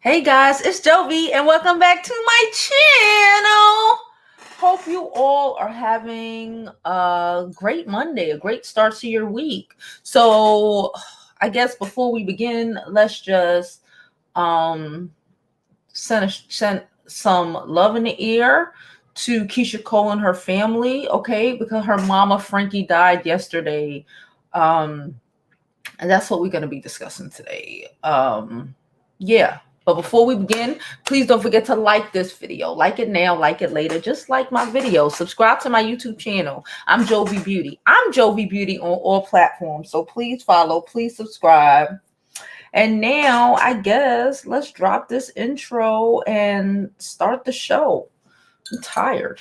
Hey guys, it's Jovi and welcome back to my channel. Hope you all are having a great Monday, a great start to your week. So I guess before we begin, let's just send some love in the ear to Keisha Cole and her family, okay? Because her mama Frankie died yesterday. And that's what we're going to be discussing today. Yeah. But before we begin, please don't forget to like this video. Like it now, like it later. Just like my video. Subscribe to my YouTube channel. I'm Jovi Beauty. I'm Jovi Beauty on all platforms. So please follow, please subscribe. And now, I guess, let's drop this intro and start the show. I'm tired.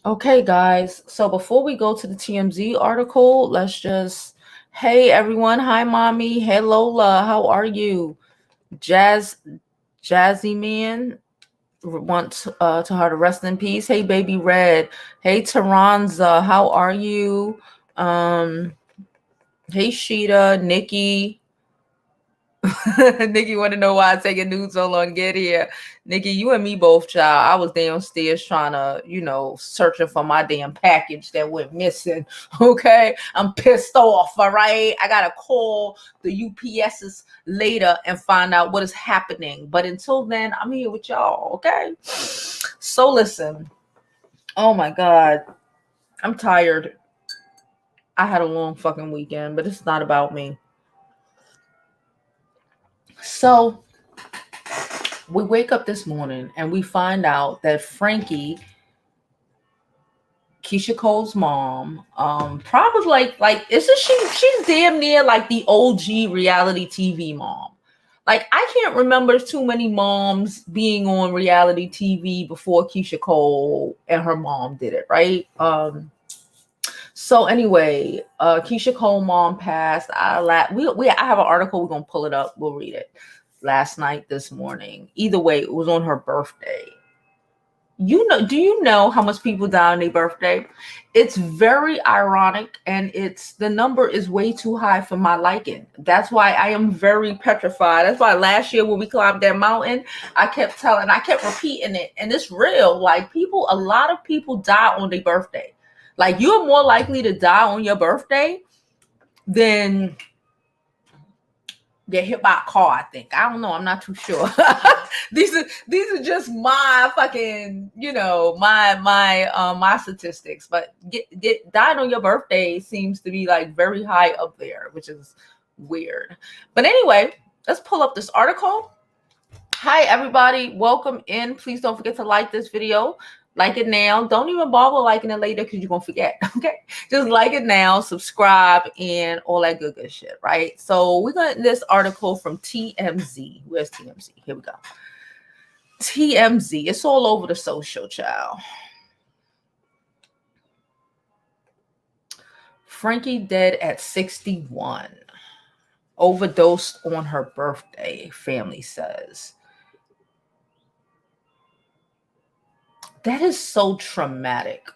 Okay, guys. So before we go to the TMZ article, let's just, hey, everyone. Hi, mommy. Hey, Lola. How are you? Jazzy Man wants to her to rest in peace. Hey, baby Red. Hey, Taranza. How are you? Hey, Sheeta, Nikki. Nikki want to know why I taking nudes so long to get here. Nikki, you and me both, child. I was downstairs trying to, searching for my damn package that went missing. Okay, I'm pissed off. All right, I gotta call the UPSs later and find out what is happening. But until then, I'm here with y'all. Okay, so listen. Oh my God, I'm tired. I had a long fucking weekend, but it's not about me. So we wake up this morning and we find out that Frankie, Keisha Cole's mom, probably like isn't she's damn near like the OG reality TV mom. Like, I can't remember too many moms being on reality TV before Keisha Cole and her mom did it, right? So anyway, Keisha Cole mom passed. I have an article, we're gonna pull it up, we'll read it. Last night, this morning. Either way, it was on her birthday. Do you know how much people die on their birthday? It's very ironic, and the number is way too high for my liking. That's why I am very petrified. That's why last year when we climbed that mountain, I kept repeating it, and it's real. Like, a lot of people die on their birthday. Like, you're more likely to die on your birthday than get hit by a car, I think. I don't know. I'm not too sure. These are just my fucking, my statistics. But get died on your birthday seems to be like very high up there, which is weird. But anyway, let's pull up this article. Hi, everybody. Welcome in. Please don't forget to like this video. Like it now. Don't even bother liking it later because you're going to forget. Okay. Just like it now, subscribe, and all that good shit. Right. So we got this article from TMZ. Where's TMZ? Here we go. TMZ. It's all over the social, child. Frankie dead at 61. Overdosed on her birthday, family says. That is so traumatic.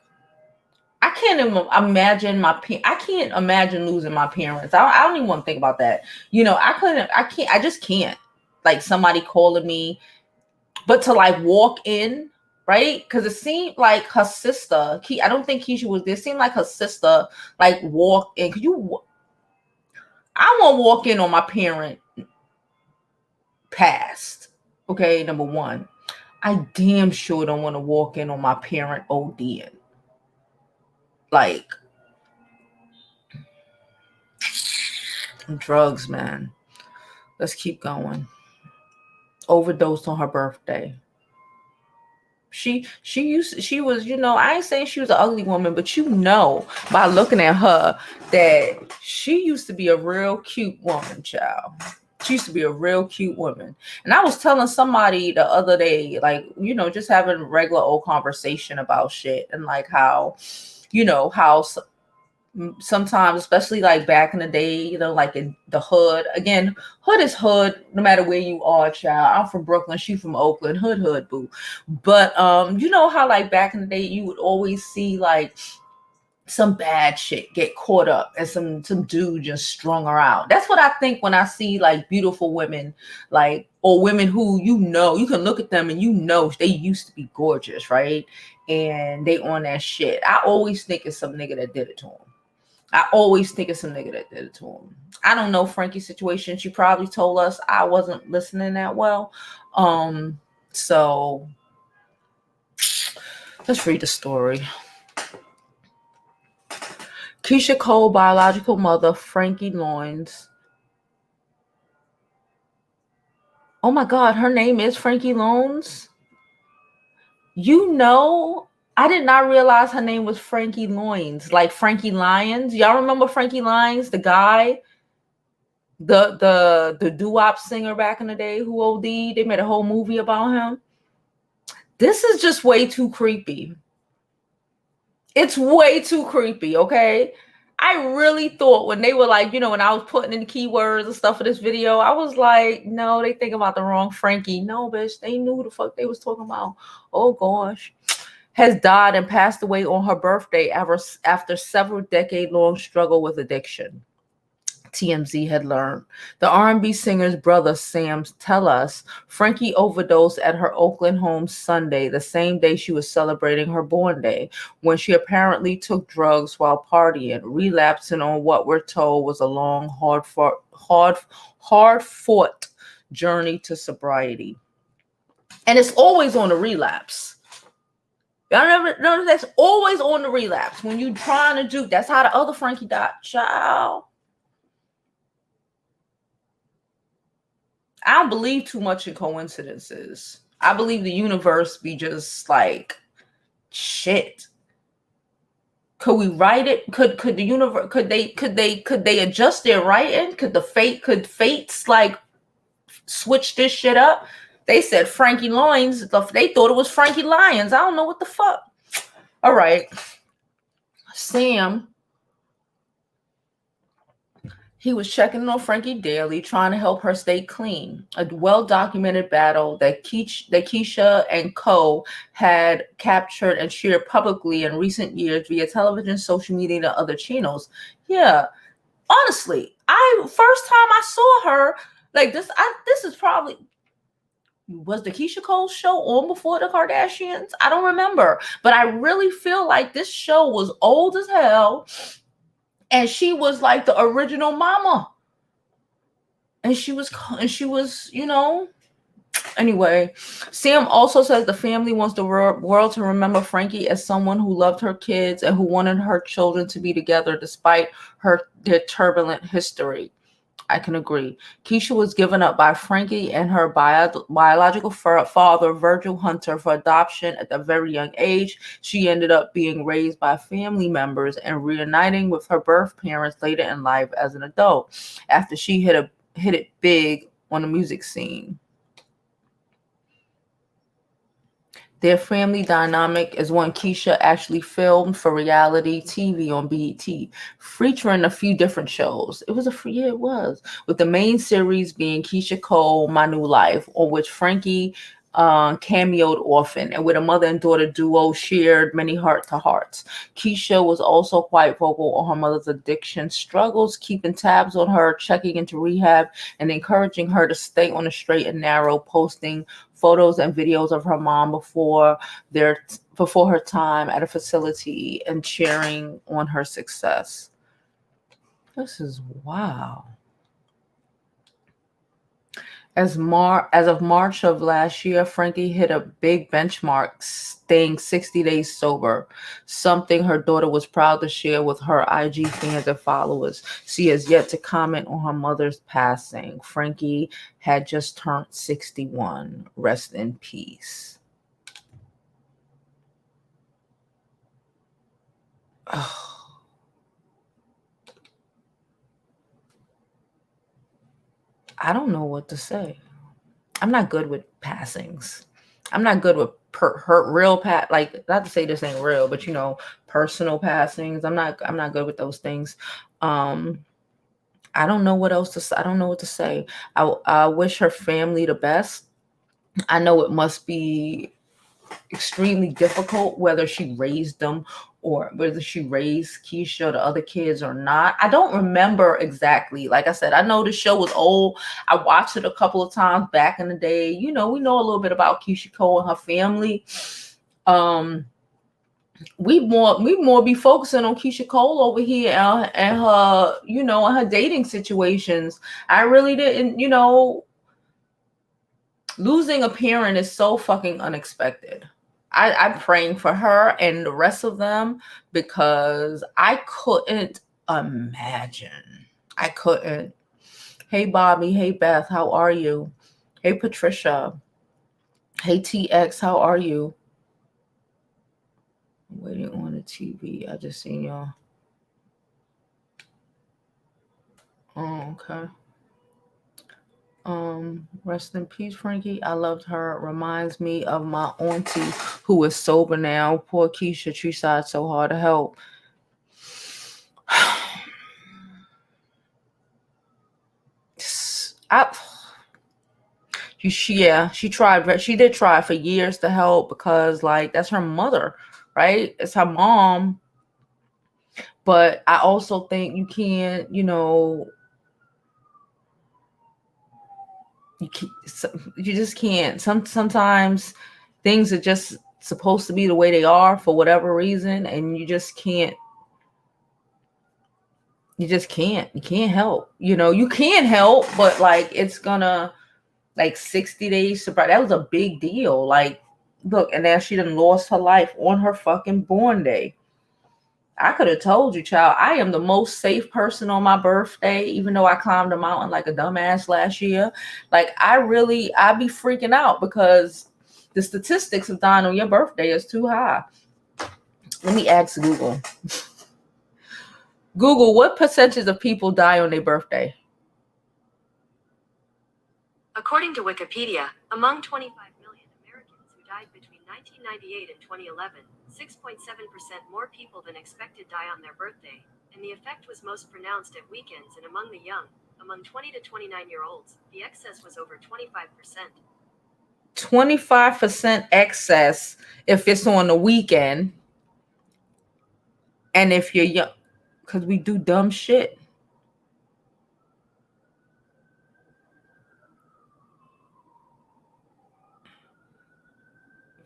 I can't even imagine I can't imagine losing my parents. I don't even want to think about that. I just can't. Like, somebody calling me, but to like walk in, right? Because it seemed like her sister, I don't think Keisha was there. It seemed like her sister like walked in. I won't walk in on my parent passed. Okay, number one. I damn sure don't want to walk in on my parent ODing. Like, drugs, man. Let's keep going. Overdosed on her birthday. She was, I ain't saying she was an ugly woman, but by looking at her that she used to be a real cute woman, child. She used to be a real cute woman. And I was telling somebody the other day, like, you know, just having regular old conversation about shit and like how, you know, how sometimes, especially like back in the day, you know, like in the hood, again, hood is hood no matter where you are, child. I'm from Brooklyn, she from Oakland, hood boo. But you know how like back in the day you would always see like some bad shit get caught up and some dude just strung her out. That's what I think when I see like beautiful women, like, or women who, you know, you can look at them and you know they used to be gorgeous, right? And they on that shit. I always think it's some nigga that did it to them. I always think it's some nigga that did it to him. I don't know Frankie's situation. She probably told us. I wasn't listening that well. So let's read the story. Keisha Cole, biological mother, Frankie Loins. Oh my God, her name is Frankie Loins? You know, I did not realize her name was Frankie Loins, like Frankie Lyons. Y'all remember Frankie Lyons, the guy? The doo-wop singer back in the day who OD'd. They made a whole movie about him. This is just way too creepy. It's way too creepy, okay? I really thought when they were like, you know, when I was putting in the keywords and stuff for this video, I was like, no, they think about the wrong Frankie. No, bitch, they knew who the fuck they was talking about. Oh gosh. Has died and passed away on her birthday after several decade-long struggle with addiction. TMZ had learned. The R&B singer's brother, Sam, tell us Frankie overdosed at her Oakland home Sunday, the same day she was celebrating her born day, when she apparently took drugs while partying, relapsing on what we're told was a long, hard-fought journey to sobriety. And it's always on the relapse. Y'all never notice that's always on the relapse. When you trying to do, that's how the other Frankie died. Child. I don't believe too much in coincidences. I believe the universe be just like shit. Could we write it? Could the universe could they adjust their writing? Could fates like switch this shit up? They said Frankie Loins. They thought it was Frankie Lyons. I don't know what the fuck. All right. Sam. He was checking on Frankie daily, trying to help her stay clean. A well-documented battle that Keisha and co had captured and shared publicly in recent years via television, social media, and other channels. Yeah, honestly, first time I saw her like this, this is probably, was the Keisha Cole show on before the Kardashians? I don't remember, but I really feel like this show was old as hell. And she was like the original mama. And she was, you know, anyway. Sam also says the family wants the world to remember Frankie as someone who loved her kids and who wanted her children to be together despite their turbulent history. I can agree. Keisha was given up by Frankie and her biological father, Virgil Hunter, for adoption at a very young age. She ended up being raised by family members and reuniting with her birth parents later in life as an adult, after she hit it big on the music scene. Their family dynamic is one Keisha actually filmed for reality TV on BET, featuring a few different shows. It was, with the main series being Keisha Cole, My New Life, on which Frankie cameoed often, and with a mother and daughter duo shared many heart-to-hearts. Keisha was also quite vocal on her mother's addiction struggles, keeping tabs on her, checking into rehab, and encouraging her to stay on the straight and narrow, posting photos and videos of her mom before her time at a facility and cheering on her success. This is wow. As of March of last year, Frankie hit a big benchmark, staying 60 days sober, something her daughter was proud to share with her IG fans and followers. She has yet to comment on her mother's passing. Frankie had just turned 61. Rest in peace. Oh. I don't know what to say. I'm not good with passings. I'm not good with real like, not to say this ain't real, but you know, personal passings. I'm not good with those things. I don't know what else to say. I don't know what to say. I wish her family the best. I know it must be extremely difficult, whether she raised them or whether she raised Keyshia, the other kids, or not. I don't remember exactly. Like I said, I know the show was old. I watched it a couple of times back in the day. You know, we know a little bit about Keyshia Cole and her family. We more be focusing on Keyshia Cole over here and her, you know, and her dating situations. I really didn't, you know, losing a parent is so fucking unexpected. I'm praying for her and the rest of them because I couldn't imagine. I couldn't. Hey, Bobby. Hey, Beth. How are you? Hey, Patricia. Hey, TX. How are you? I'm waiting on the TV. I just seen y'all. Oh, okay. Rest in peace, Frankie. I loved her. Reminds me of my auntie who is sober now. Poor Keisha. She tried so hard to help. She tried. She did try for years to help because, like, that's her mother, right? It's her mom. But I also think you can't, you know, you just can't. Sometimes things are just supposed to be the way they are for whatever reason, and you just can't. You just can't. You can't help. You know, you can help, but like it's gonna like 60 days to. That was a big deal. Like, look, and now she done lost her life on her fucking born day. I could have told you, child, I am the most safe person on my birthday, even though I climbed a mountain like a dumbass last year. Like, I be freaking out because the statistics of dying on your birthday is too high. Let me ask Google. Google, what percentage of people die on their birthday? According to Wikipedia, among 25 million Americans who died between 1998 and 2011, 6.7% more people than expected die on their birthday, and the effect was most pronounced at weekends and among the young. Among 20 to 29-year-olds, the excess was over 25%. 25% excess if it's on the weekend. And if you're young, because we do dumb shit.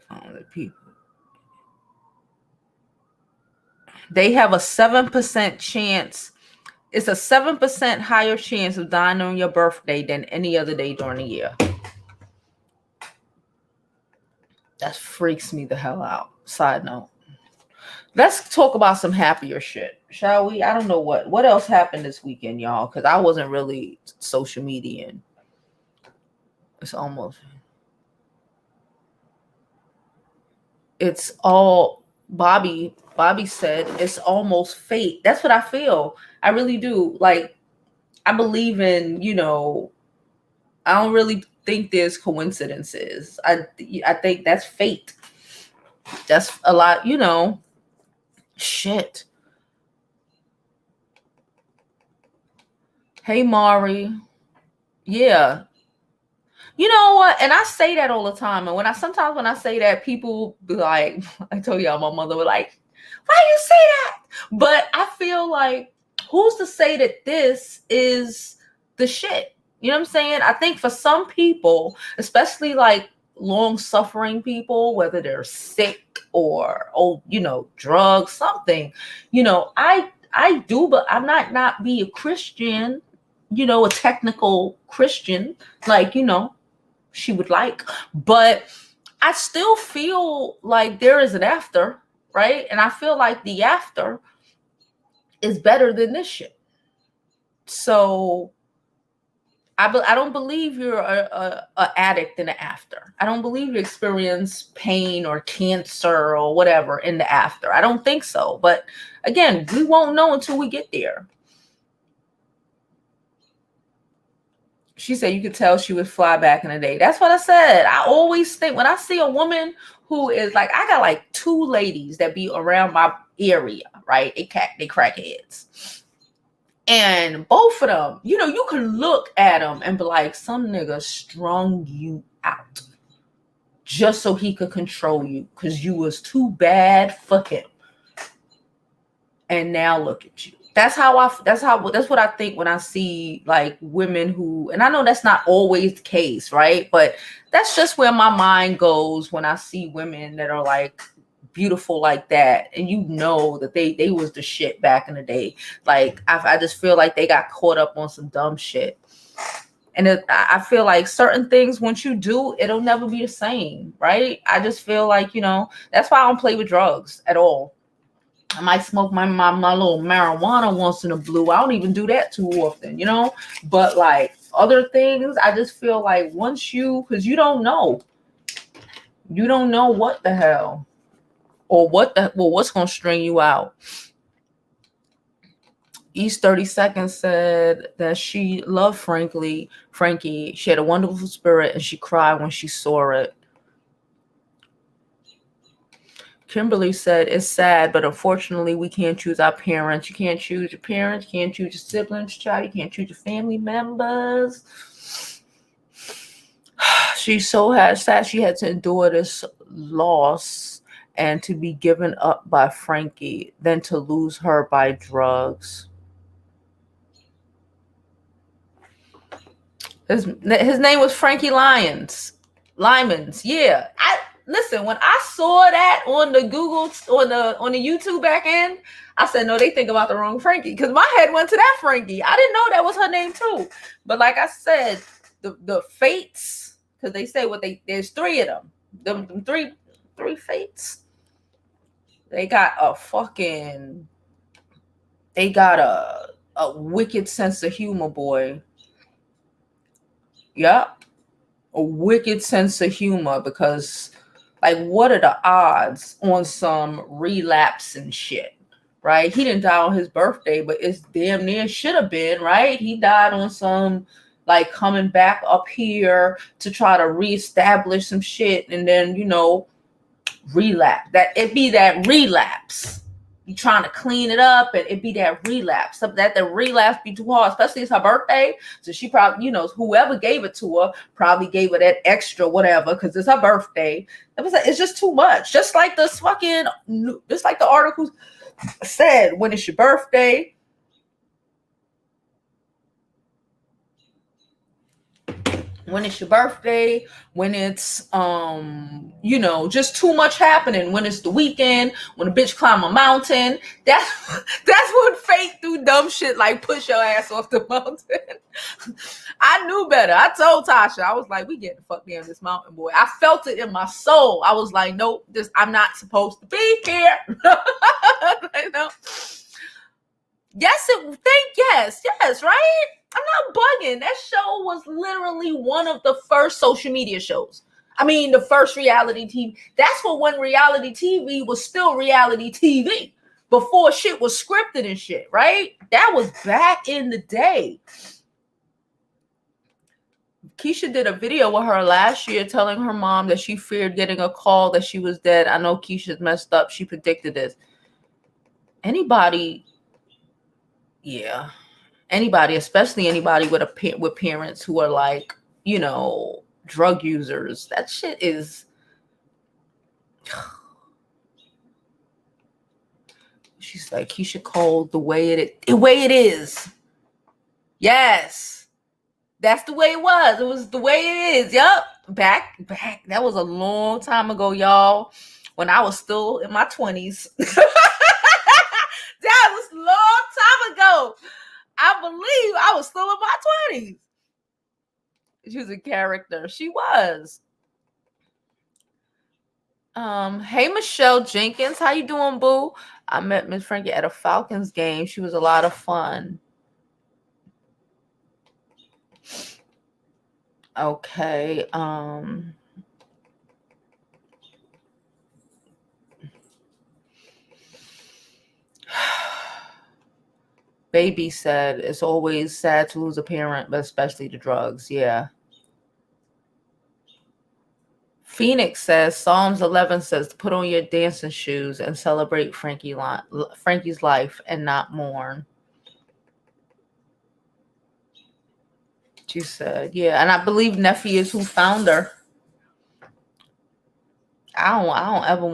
The people. They have a 7% chance. It's a 7% higher chance of dying on your birthday than any other day during the year. That freaks me the hell out. Side note. Let's talk about some happier shit, shall we? I don't know what else happened this weekend, y'all, because I wasn't really social media. It's all Bobby said it's almost fate. That's what I feel. I really do. Like, I believe in, you know, I don't really think there's coincidences. I think that's fate. That's a lot, you know. Shit. Hey, Mari. Yeah. You know what? And I say that all the time. And when I say that, people be like, I told y'all my mother was like, why you say that? But I feel like, who's to say that this is the shit? You know what I'm saying? I think for some people, especially like long-suffering people, whether they're sick or, you know, drugs, something, you know, I do, but I'm not be a Christian, you know, a technical Christian, like, you know, she would like, but I still feel like there is an after, right? And I feel like the after is better than this shit. So I don't believe you're a addict in the after. I don't believe you experience pain or cancer or whatever in the after. I don't think so. But again, we won't know until we get there. She said you could tell she was fly back in the day. That's what I said. I always think when I see a woman who is like, I got like 2 ladies that be around my area, right? They crackheads. And both of them, you know, you can look at them and be like, some nigga strung you out just so he could control you because you was too bad for him. And now look at you. That's what I think when I see like women who, and I know that's not always the case, right? But that's just where my mind goes when I see women that are like beautiful like that, and you know that they was the shit back in the day. Like I just feel like they got caught up on some dumb shit. And I feel like certain things, once you do, it'll never be the same, right? I just feel like, you know, that's why I don't play with drugs at all. I might smoke my little marijuana once in a blue. I don't even do that too often, you know? But like other things, I just feel like because you don't know. You don't know what the hell or what's going to string you out. East 32nd said that she loved Frankie. She had a wonderful spirit and she cried when she saw it. Kimberly said, it's sad, but unfortunately, we can't choose our parents. You can't choose your parents. You can't choose your siblings, child. You can't choose your family members. She's so sad she had to endure this loss and to be given up by Frankie, then to lose her by drugs. His name was Frankie Lyons. Yeah. Listen, when I saw that on the Google, on the YouTube back end, I said, no, they think about the wrong Frankie. Because my head went to that Frankie. I didn't know that was her name too. But like I said, the fates, because they say there's 3 of them. Them three fates. They got a wicked sense of humor, boy. Yep. A wicked sense of humor, because like, what are the odds on some relapse and shit, right? He didn't die on his birthday, but it's damn near should have been, right? He died on some like coming back up here to try to reestablish some shit, and then, you know, relapse. That it be that relapse. You trying to clean it up, and it be that relapse. So that the relapse be too hard, especially it's her birthday. So she probably, you know, whoever gave it to her probably gave her that extra whatever because it's her birthday. It's just too much. Just like the article said, when it's your birthday. When it's your birthday, when it's you know, just too much happening, when it's the weekend, when a bitch climb a mountain, that's when fate do dumb shit like push your ass off the mountain. I knew better. I told Tasha, I was like, we get the fuck down this mountain, boy. I felt it in my soul. I was like, nope, I'm not supposed to be here. You know? Yes, right? I'm not bugging. That show was literally one of the first social media shows. I mean, the first reality TV. That's when reality TV was still reality TV. Before shit was scripted and shit, right? That was back in the day. Keisha did a video with her last year telling her mom that she feared getting a call that she was dead. I know Keisha's messed up. She predicted this. Anybody, especially anybody with parents who are like, you know, drug users, that shit is. She's like, Keisha called the way it is. Yes, that's the way it was. It was the way it is. Yup. Back. That was a long time ago, y'all. When I was still in my 20s. That was a long time ago. I believe I was still in my 20s. She was a character. She was. Hey, Michelle Jenkins. How you doing, boo? I met Miss Frankie at a Falcons game. She was a lot of fun. Okay. Baby said it's always sad to lose a parent, but especially to drugs. Yeah. Phoenix says Psalms 11 says put on your dancing shoes and celebrate Frankie's life and not mourn. She said, yeah, and I believe Neffy is who found her. I don't ever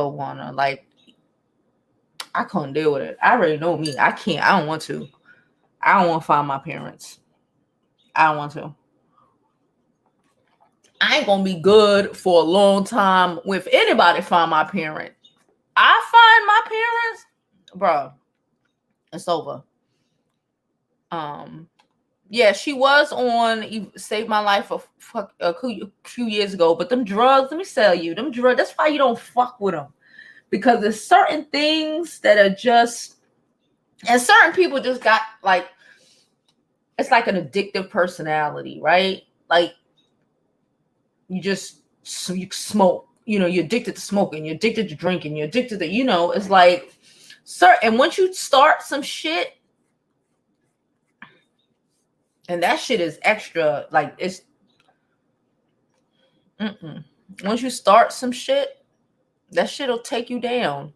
wanna like, I couldn't deal with it. I already know me. I can't. I don't want to. I don't want to find my parents. I don't want to. I ain't gonna be good for a long time with anybody find my parent. I find my parents, bro. It's over. Yeah, she was on Save My Life a few years ago, but them drugs, let me tell you, them drugs, that's why you don't fuck with them. Because there's certain things that are just, and certain people just got like, it's like an addictive personality, right? Like you smoke, you're addicted to smoking, you're addicted to drinking, you're addicted to, it's like, and once you start some shit, and that shit is extra, like it's, once you start some shit, that shit'll take you down.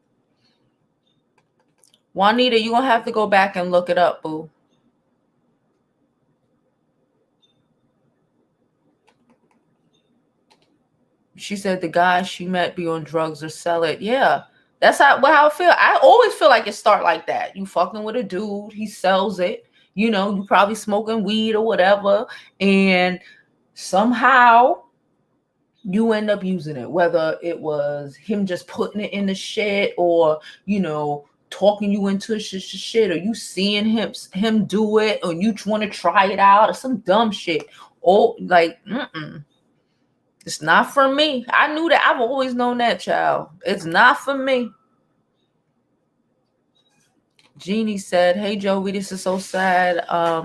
Juanita, you're gonna have to go back and look it up, boo. She said the guy she met be on drugs or sell it. Yeah, that's how I feel. I always feel like it start like that. You fucking with a dude, he sells it. You probably smoking weed or whatever, and somehow you end up using it. Whether it was him just putting it in the shit, or talking you into shit, or you seeing him do it, or you want to try it out, or some dumb shit. Oh, like, it's not for me. I knew that. I've always known that, child. It's not for me. Jeannie said, hey, Jovi, this is so sad.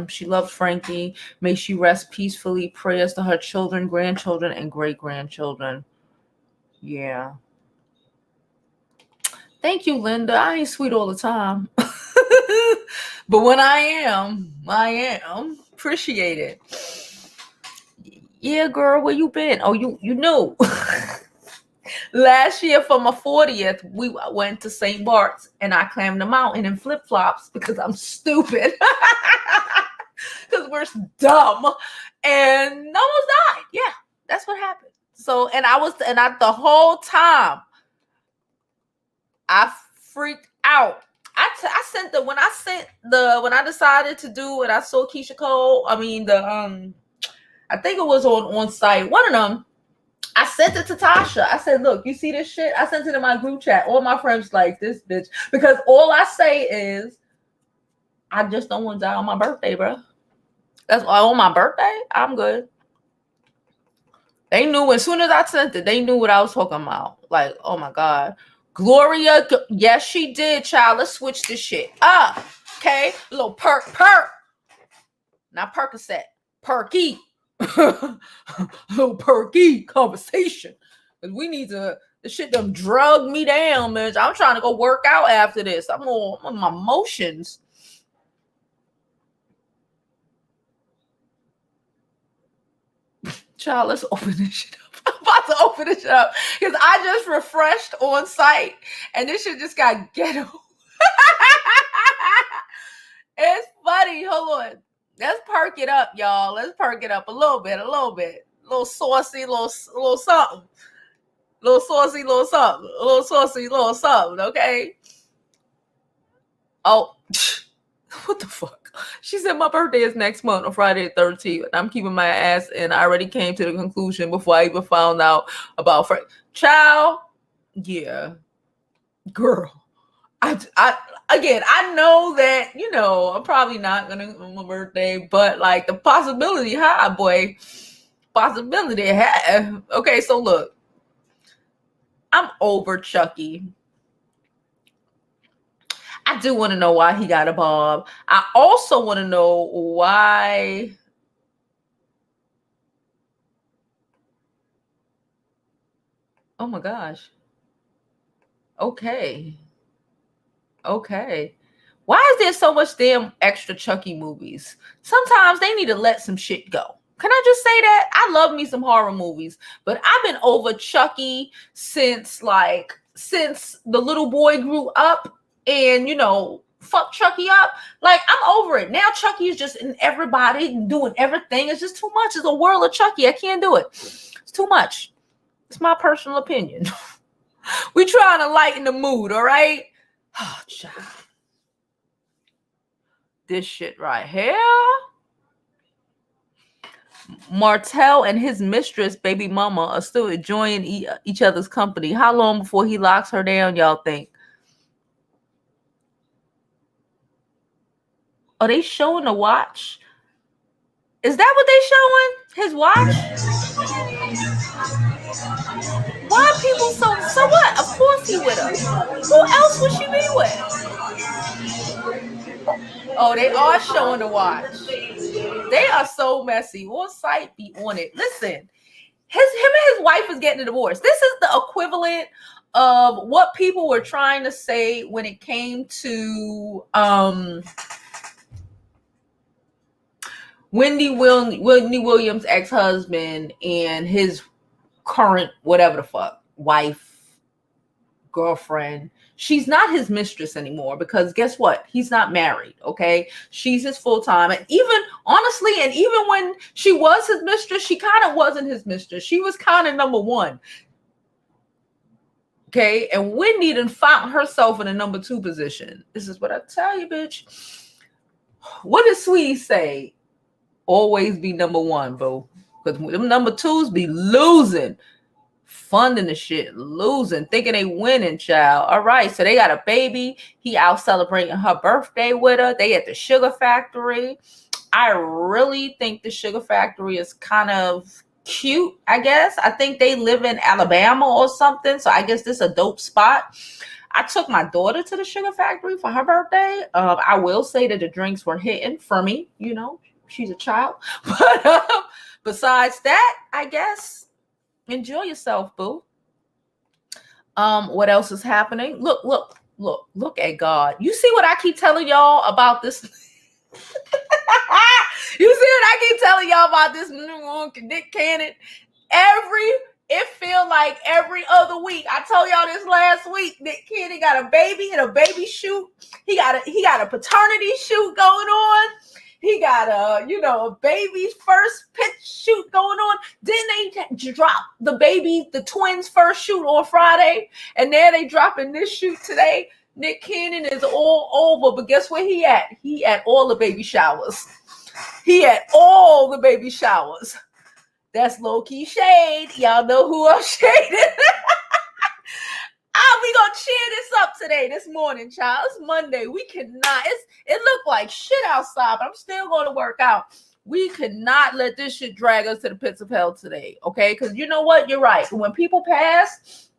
She loved Frankie. May she rest peacefully. Prayers to her children, grandchildren, and great-grandchildren. Yeah. Thank you, Linda. I ain't sweet all the time. But when I am. Appreciate it. Yeah, girl, where you been? Oh, you know. Last year for my 40th, we went to St. Bart's and I climbed the mountain in flip-flops because I'm stupid. Because we're dumb. And almost died. Yeah, that's what happened. So, and the whole time, I freaked out. When I decided to do it, I saw Keisha Cole. I mean, I think it was on site. One of them, I sent it to Tasha. I said, look, you see this shit? I sent it in my group chat. All my friends like, this bitch. Because all I say is, I just don't want to die on my birthday, bro. That's why on my birthday, I'm good. They knew as soon as I sent it, they knew what I was talking about. Like, oh my God. Gloria, yes, she did, child. Let's switch this shit up. Okay? A little perk. Not Percocet. Perky. Little perky conversation. Because we need to, this shit done drug me down, man. I'm trying to go work out after this. I'm on my emotions. Child, let's open this shit up. I'm about to open this shit up because I just refreshed on site and this shit just got ghetto. It's funny. Hold on. Let's perk it up, y'all. Let's perk it up a little bit. A little saucy, little something. Little saucy, little something. A little saucy, little something, okay? Oh, what the fuck? She said my birthday is next month on Friday the 13th. And I'm keeping my ass in. I already came to the conclusion before I even found out about Frank. Child, yeah. Girl. I know that, I'm probably not gonna on my birthday, but like the possibility high, boy. Possibility high. Okay, so look. I'm over Chucky. I do want to know why he got a bob. I also want to know why. Oh my gosh. Okay. Why is there so much damn extra Chucky movies? Sometimes they need to let some shit go. Can I just say that? I love me some horror movies, but I've been over Chucky since the little boy grew up and, fuck Chucky up. Like, I'm over it. Now Chucky is just in everybody doing everything. It's just too much. It's a world of Chucky. I can't do it. It's too much. It's my personal opinion. We trying to lighten the mood, all right? Oh, child. This shit right here. Martell and his mistress, baby mama, are still enjoying each other's company. How long before he locks her down, y'all think? Are they showing the watch? Is that what they showing? His watch? Why are people so what? Of course he with her. Who else would she be with? Oh, they are showing the watch. They are so messy. What site be on it? Listen, him and his wife is getting a divorce. This is the equivalent of what people were trying to say when it came to Wendy Williams' ex-husband and his current whatever the fuck wife, girlfriend. She's not his mistress anymore because guess what? He's not married, okay? She's his full-time. And even when she was his mistress, she kind of wasn't his mistress. She was kind of number one. Okay? And Wendy done found herself in a number two position. This is what I tell you, bitch. What does Sweetie say? Always be number one, boo. Because them number twos be losing. Funding the shit, losing, thinking they winning, child. All right, so they got a baby. He out celebrating her birthday with her. They at the sugar factory. I really think the sugar factory is kind of cute, I guess. I think they live in Alabama or something, so I guess this is a dope spot. I took my daughter to the sugar factory for her birthday. I will say that the drinks were hitting for me. She's a child. But besides that, I guess enjoy yourself, boo. What else is happening? Look at God. You see what I keep telling y'all about this? You see what I keep telling y'all about this Nick Cannon? It feel like every other week. I told y'all this last week. Nick Cannon got a baby and a baby shoot. He got a paternity shoot going on. He got a baby's first pitch shoot going on. Didn't they drop the twins' first shoot on Friday? And now they dropping this shoot today. Nick Cannon is all over, but guess where he at? He at all the baby showers. That's low-key shade. Y'all know who I'm shading. We gonna cheer this up today, this morning, child. It's Monday. We cannot. It looked like shit outside, but I'm still going to work out. We cannot let this shit drag us to the pits of hell today, okay? Because you know what? You're right. When people pass,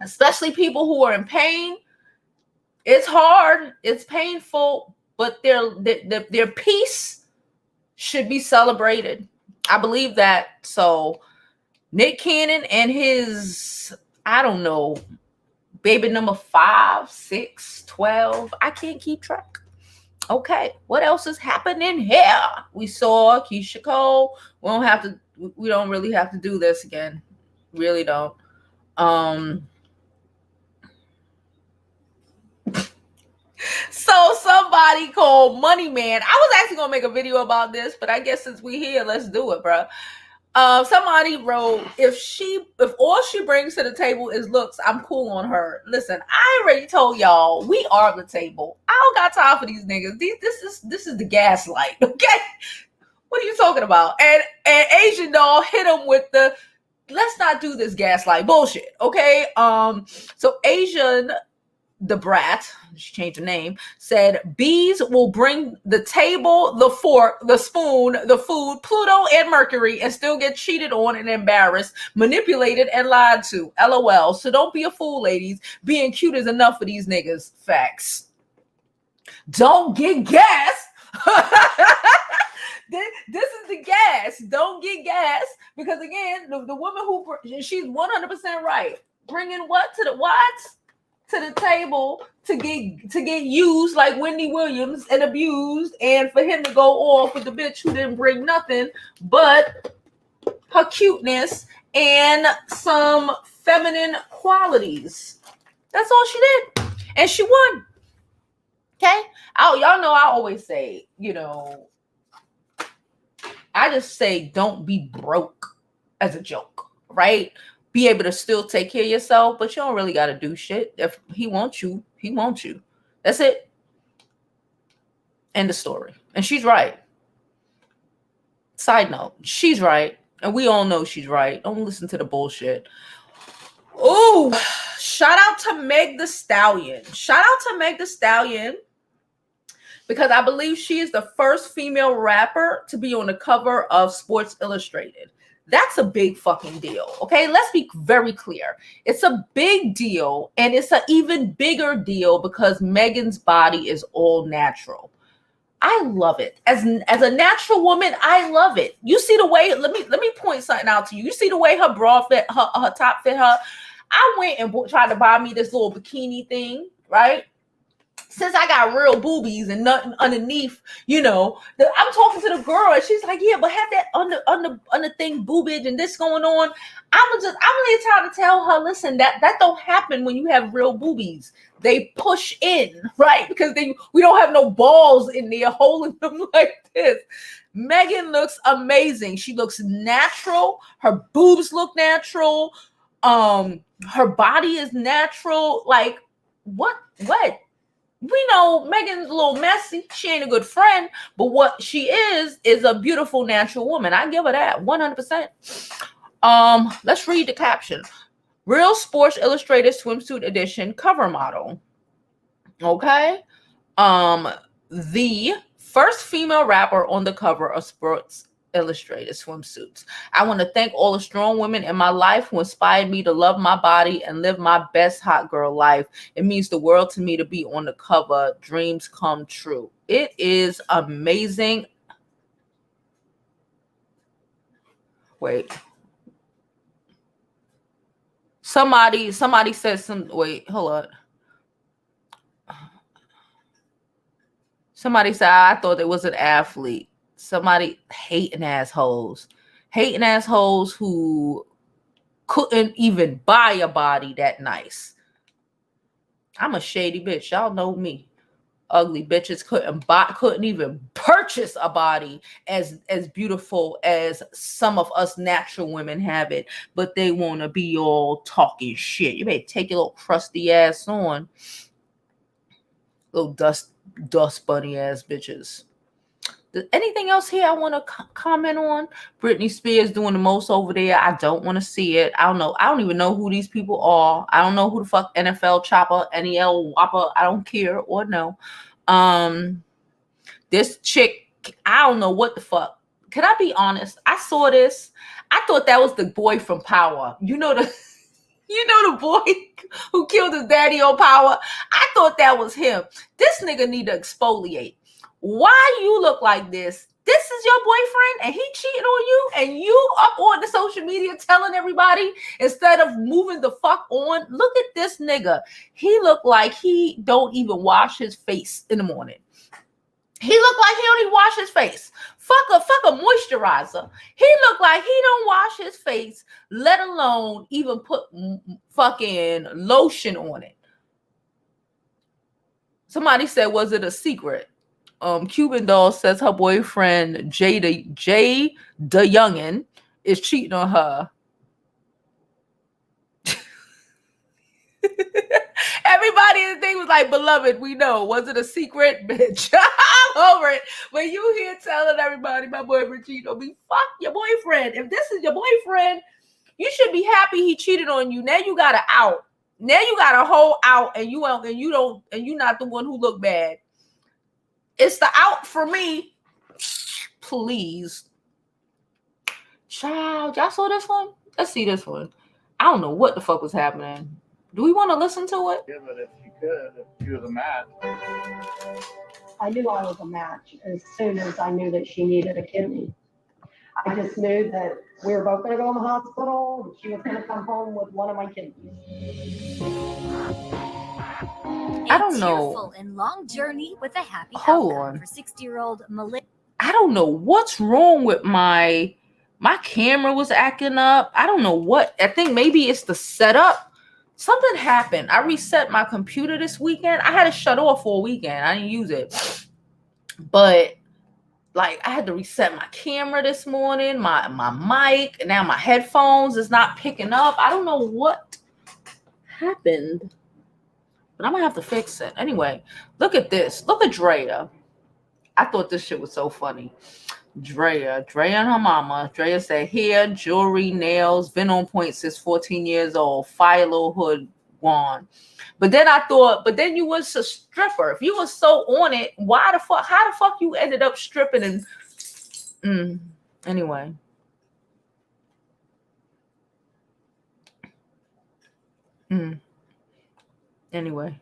especially people who are in pain, it's hard. It's painful, but their peace should be celebrated. I believe that. So Nick Cannon and his, I don't know, baby number 5, 6, 12. I can't keep track. Okay, what else is happening here? We saw Keisha Cole. We don't really have to do this again. Really don't. So somebody called Money Man. I was actually gonna make a video about this, but I guess since we here, let's do it, bro. Somebody wrote, if all she brings to the table is looks, I'm cool on her. Listen, I already told y'all we are the table. I don't got time for these niggas. This is the gaslight, okay? What are you talking about? And Asian doll hit him with the let's not do this gaslight bullshit, okay? So Asian, the brat, she changed her name, said bees will bring the table, the fork, the spoon, the food, Pluto and Mercury, and still get cheated on and embarrassed, manipulated and lied to. LOL. So don't be a fool, ladies. Being cute is enough for these niggas. Facts. Don't get gas. This is the gas. Don't get gas. Because again, the woman she's 100% right. Bringing what to the what? to the table to get used like Wendy Williams and abused, and for him to go off with the bitch who didn't bring nothing but her cuteness and some feminine qualities. That's all she did. And she won. Okay? Y'all know I always say, I just say don't be broke as a joke, right? Be able to still take care of yourself, but you don't really got to do shit. If he wants you, he wants you. That's it. End of story. And she's right. Side note, she's right. And we all know she's right. Don't listen to the bullshit. Oh, shout out to Meg the Stallion. Shout out to Meg the Stallion, because I believe she is the first female rapper to be on the cover of Sports Illustrated. That's a big fucking deal. Okay, let's be very clear. It's a big deal, and it's an even bigger deal because Megan's body is all natural. I love it. As a natural woman, I love it. You see the way, let me point something out to you. You see the way her bra fit, her top fit her. I went and tried to buy me this little bikini thing, right? Since I got real boobies and nothing underneath, I'm talking to the girl and she's like, yeah, but have that on the thing boobage and this going on. I'm really trying to tell her, listen, that don't happen when you have real boobies. They push in, right? Because we don't have no balls in there holding them like this. Megan looks amazing. She looks natural. Her boobs look natural. Her body is natural. Like, what? We know Megan's a little messy. She ain't a good friend, but what she is a beautiful natural woman. I give her that 100%. Let's read the caption. Real Sports Illustrated Swimsuit Edition cover model. Okay. The first female rapper on the cover of Sports Illustrated swimsuits. I want to thank all the strong women in my life who inspired me to love my body and live my best hot girl life. It means the world to me to be on the cover. Dreams come true. It is amazing. Wait. Somebody said wait, hold on. Somebody said, I thought it was an athlete. Somebody hating assholes who couldn't even buy a body that nice. I'm a shady bitch. Y'all know me. Ugly bitches couldn't even purchase a body as beautiful as some of us natural women have it, but they want to be all talking shit. You better take your little crusty ass on. Little dust bunny ass bitches. Anything else here I want to comment on? Britney Spears doing the most over there. I don't want to see it. I don't know. I don't even know who these people are. I don't know who the fuck NFL Chopper, NEL Whopper. I don't care or know. This chick, I don't know what the fuck. Can I be honest? I saw this. I thought that was the boy from Power. You know the boy who killed his daddy on Power? I thought that was him. This nigga need to exfoliate. Why you look like this? This is your boyfriend and he cheating on you and you up on the social media telling everybody instead of moving the fuck on. Look at this nigga. He look like he don't even wash his face in the morning. He look like he don't even wash his face. Fuck a moisturizer. He look like he don't wash his face, let alone even put fucking lotion on it. Somebody said, was it a secret? Cuban Doll says her boyfriend Jay the Youngin is cheating on her. Everybody in the thing was like, beloved, we know. Was it a secret? Bitch. I'm over it. When you here telling everybody my boyfriend cheated on me, fuck your boyfriend. If this is your boyfriend, you should be happy he cheated on you. Now you got to out. Now you got a whole out and you're not the one who look bad. It's the out for me. Please. Child, y'all saw this one? Let's see this one. I don't know what the fuck was happening. Do we want to listen to it? Yeah, but if you could, if you was a match. I knew I was a match as soon as I knew that she needed a kidney. I just knew that we were both going to go in the hospital and she was going to come home with one of my kidneys. I don't know. Tearful and long journey with a happy Hold outcome on. for 60-year-old Melissa. I don't know what's wrong with my camera was acting up. I don't know what. I think maybe it's the setup. Something happened. I reset my computer this weekend. I had to shut off for a weekend. I didn't use it. But like I had to reset my camera this morning, my mic, and now my headphones is not picking up. I don't know what happened. But I'm gonna have to fix it. Anyway, look at this. Look at Drea. I thought this shit was so funny. Drea and her mama. Drea said, hair, jewelry, nails, been on point since 14 years old. Fire little hood wand. But then I thought, but then you was a stripper. If you was so on it, how the fuck you ended up stripping and anyway. Anyway.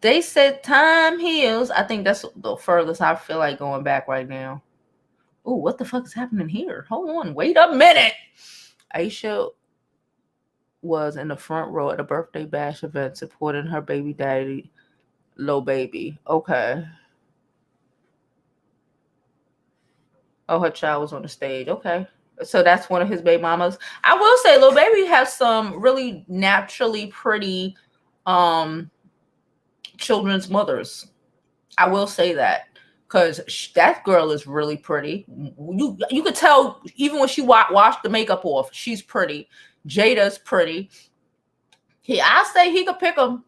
They said time heals. I think that's the furthest I feel like going back right now. Oh, what the fuck is happening here? Hold on. Wait a minute. Aisha was in the front row at a birthday bash event supporting her baby daddy, Lil Baby. Okay. Oh, her child was on the stage. Okay. So that's one of his baby mamas. I will say Lil Baby has some really naturally pretty children's mothers. I will say that because that girl is really pretty. You could tell even when she washed the makeup off, she's pretty. Jada's pretty. I say he could pick them.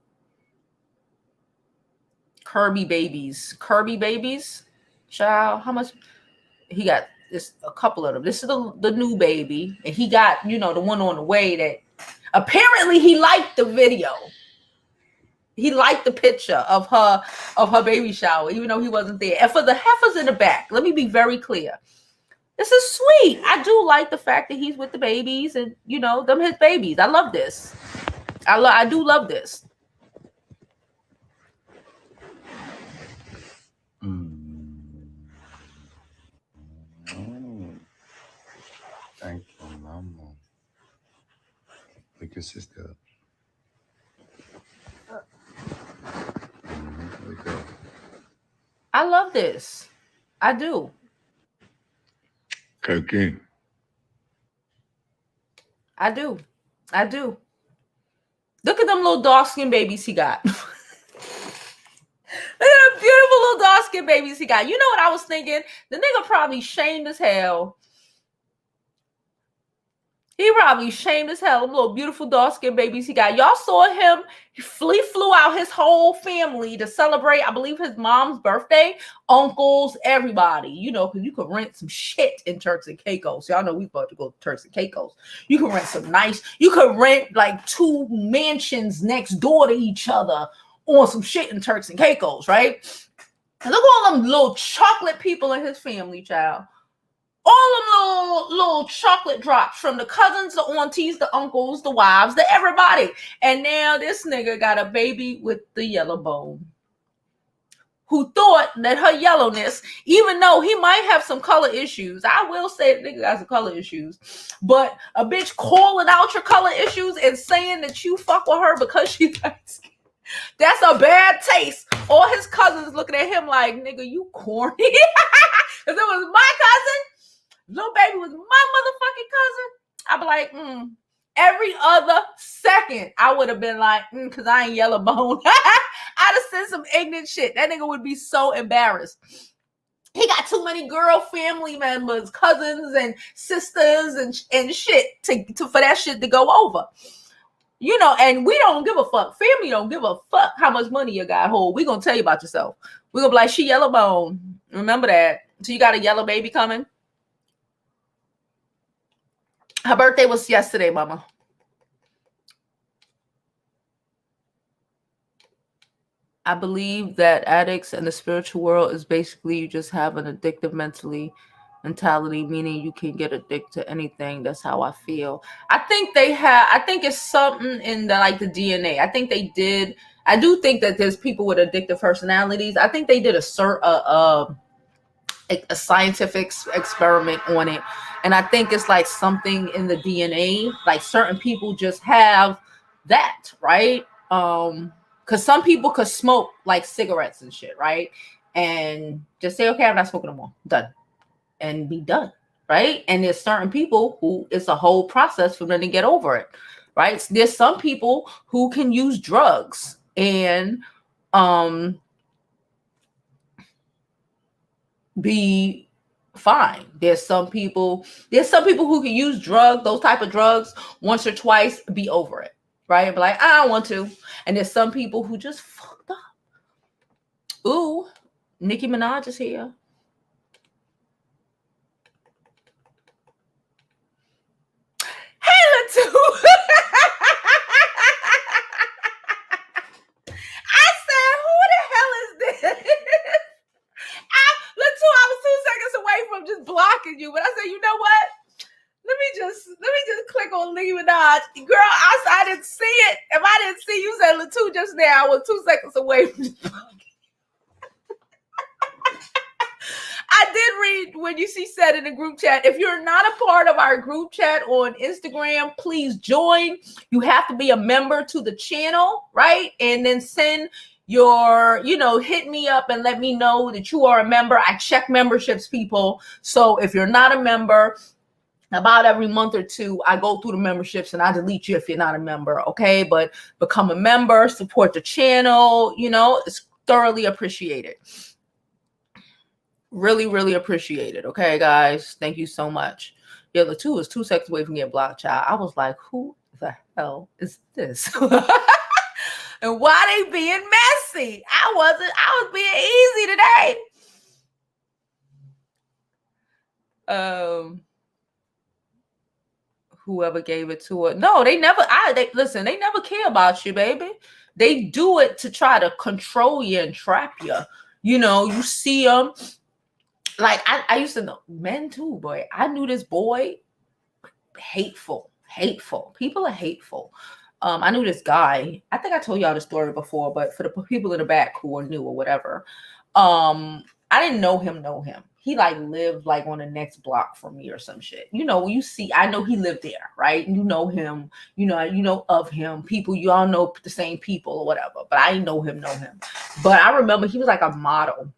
Kirby babies, child. How much he got? This a couple of them. This is the new baby, and he got the one on the way that apparently he liked the video. He liked the picture of her baby shower, even though he wasn't there. And for the heifers in the back, let me be very clear. This is sweet. I do like the fact that he's with the babies and them his babies. I love this. I do love this. Thank you, Mama. Look your sister up. I love this. I do. Cooking. I do. Look at them little dark-skinned babies he got. Look at them beautiful little dark-skinned babies he got. You know what I was thinking? The nigga probably shamed as hell. He probably shamed as hell. Them little beautiful dark-skinned babies he got. Y'all saw him. He flew out his whole family to celebrate, I believe, his mom's birthday. Uncles, everybody. Because you could rent some shit in Turks and Caicos. Y'all know we about to go to Turks and Caicos. You can rent some nice. You could rent like 2 mansions next door to each other on some shit in Turks and Caicos, right? And look at all them little chocolate people in his family, child. All them little chocolate drops from the cousins, the aunties, the uncles, the wives, the everybody. And now this nigga got a baby with the yellow bone. Who thought that her yellowness, even though he might have some color issues, I will say the nigga got some color issues, but a bitch calling out your color issues and saying that you fuck with her because she's light skinned. That's a bad taste. All his cousins looking at him like, nigga, you corny. Because it was my cousin. Lil Baby was my motherfucking cousin. I'd be like, every other second, I would have been like, because I ain't yellow bone. I'd have said some ignorant shit. That nigga would be so embarrassed. He got too many girl family members, cousins and sisters and shit for that shit to go over. And we don't give a fuck. Family don't give a fuck how much money you got hold. We gonna tell you about yourself. We gonna be like, she yellow bone. Remember that. So you got a yellow baby coming? Her birthday was yesterday, mama. I believe that addicts and the spiritual world is basically you just have an addictive mentality, meaning you can get addicted to anything. That's how I feel. I think it's something in the DNA. I do think that there's people with addictive personalities. I think they did a a scientific experiment on it. And I think it's like something in the DNA, like certain people just have that, right? Because some people could smoke like cigarettes and shit, right? And just say, okay, I'm not smoking no more, done, and be done, right? And there's certain people who it's a whole process for them to get over it, right? There's some people who can use drugs and be fine. There's some people who can use drugs, those type of drugs, once or twice, be over it, right? And be like, I don't want to. And there's some people who just fucked up. Ooh, Nicki Minaj is here. Hey, Latu. I said, who the hell is this? I was 2 seconds away from just blocking you, but I said, you know what? Let me just click on Nicki Minaj. Girl, I didn't see it. If I didn't see you said Latu just now, I was 2 seconds away from just blocking. I did read when she said in the group chat, if you're not a part of our group chat on Instagram, please join. You have to be a member to the channel, right? And then send your, hit me up and let me know that you are a member. I check memberships, people. So if you're not a member, about every month or two, I go through the memberships and I delete you if you're not a member, okay? But become a member, support the channel, it's thoroughly appreciated. Really, really appreciated, okay, guys? Thank you so much. Yeah, the 2 is 2 seconds away from getting blocked, child. I was like, who the hell is this? And why they being messy? I was being easy today. Whoever gave it to her. No, they never, listen, they never care about you, baby. They do it to try to control you and trap you. You see them. Like, I used to know men too, boy. I knew this boy, hateful. People are hateful. I knew this guy. I think I told y'all the story before, but for the people in the back who are new or whatever, I didn't know him. He like lived like on the next block from me or some shit. You see, I know he lived there, right? You know him, you know of him. People, you all know the same people or whatever, but I didn't know him. But I remember he was like a model.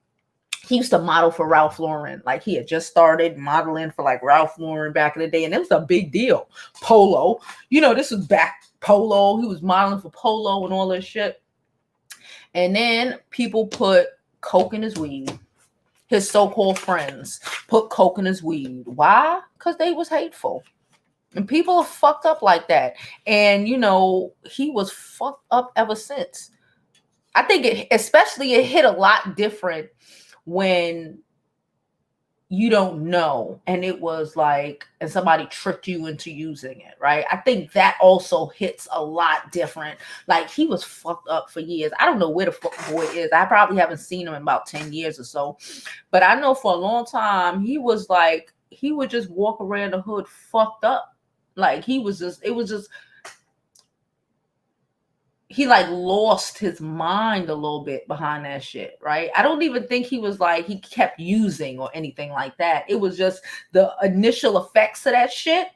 He used to model for Ralph Lauren. Like, he had just started modeling for like Ralph Lauren back in the day. And it was a big deal. Polo, this was back Polo. He was modeling for Polo and all this shit. And then people put coke in his weed. His so-called friends put coke in his weed. Why? Because they was hateful. And people are fucked up like that. And, he was fucked up ever since. I think it hit a lot different when you don't know, and it was like, and somebody tricked you into using it, right? I think that also hits a lot different. Like, he was fucked up for years. I don't know where the fuck boy is. I probably haven't seen him in about 10 years or so, but I know for a long time he was like, he would just walk around the hood fucked up. Like, he like lost his mind a little bit behind that shit, right? I don't even think he was like, he kept using or anything like that. It was just the initial effects of that shit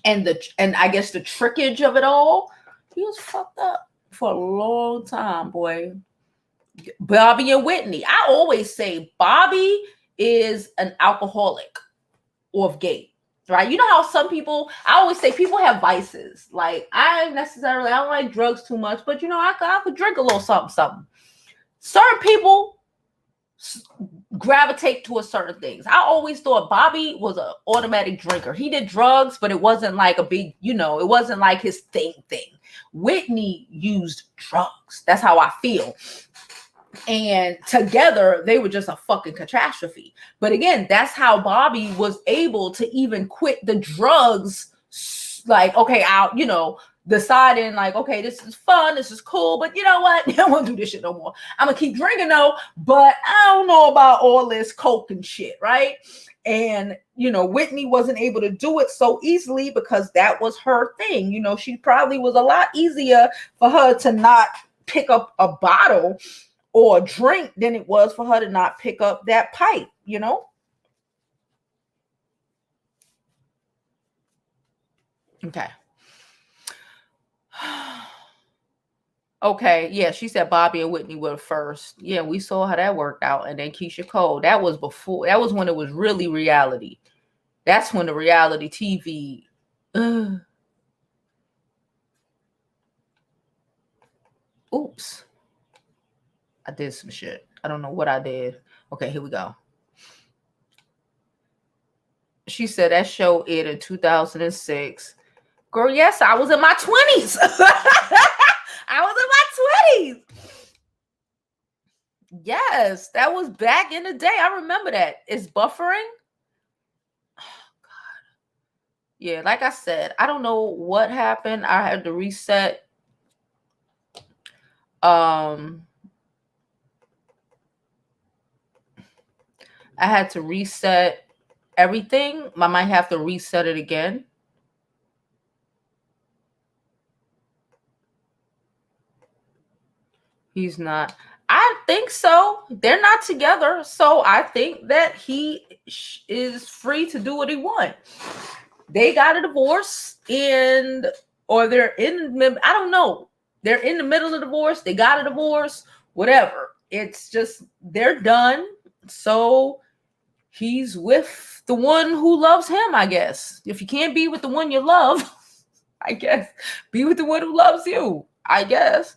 and I guess the trickage of it all. He was fucked up for a long time, boy. Bobby and Whitney. I always say Bobby is an alcoholic off gate. Right? You know how some people, I always say people have vices. Like, I don't like drugs too much, but I could drink a little something. Certain people gravitate towards certain things. I always thought Bobby was an automatic drinker. He did drugs, but it wasn't like a big, it wasn't like his thing. Whitney used drugs. That's how I feel. And together they were just a fucking catastrophe. But again, that's how Bobby was able to even quit the drugs. Like, okay, out, deciding like, okay, this is fun, this is cool, but you know what? I don't want to do this shit no more. I'm gonna keep drinking though, but I don't know about all this coke and shit, right? And Whitney wasn't able to do it so easily because that was her thing. She probably was a lot easier for her to not pick up a bottle or a drink than it was for her to not pick up that pipe, you know? Okay. Okay, yeah, she said Bobby and Whitney were first. Yeah, we saw how that worked out. And then Keyshia Cole, that was when it was really reality. That's when the reality TV. Oops. I did some shit. I don't know what I did. Okay, here we go. She said that show aired in 2006. Girl, yes, I was in my 20s. I was in my 20s. Yes, that was back in the day. I remember that. It's buffering. Oh, God. Yeah, like I said, I don't know what happened. I had to reset. I had to reset everything. I might have to reset it again. He's not. I think so. They're not together. So I think that he is free to do what he wants. They got a divorce or they're I don't know. They're in the middle of the divorce. They got a divorce, whatever. It's just, they're done. So he's with the one who loves him, I guess. If you can't be with the one you love, I guess, be with the one who loves you, I guess.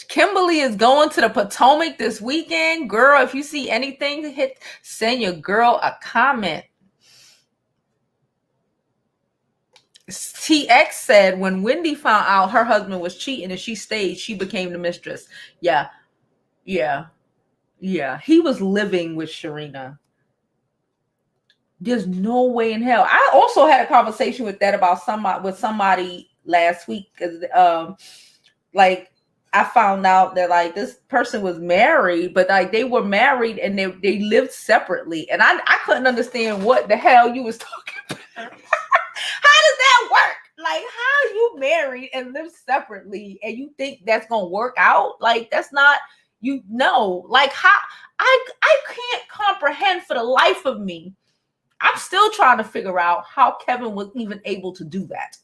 Kimberly is going to the Potomac this weekend. Girl, if you see anything, send your girl a comment. TX said when Wendy found out her husband was cheating and she stayed, she became the mistress. Yeah. He was living with Sharina. There's no way in hell. I also had a conversation with somebody last week. Like, I found out that like this person was married, but like they were married and they lived separately. And I couldn't understand what the hell you was talking about. How does that work? Like, how you married and live separately and you think that's gonna work out? Like, that's not, you know, like how I can't comprehend for the life of me. I'm still trying to figure out how Kevin was even able to do that.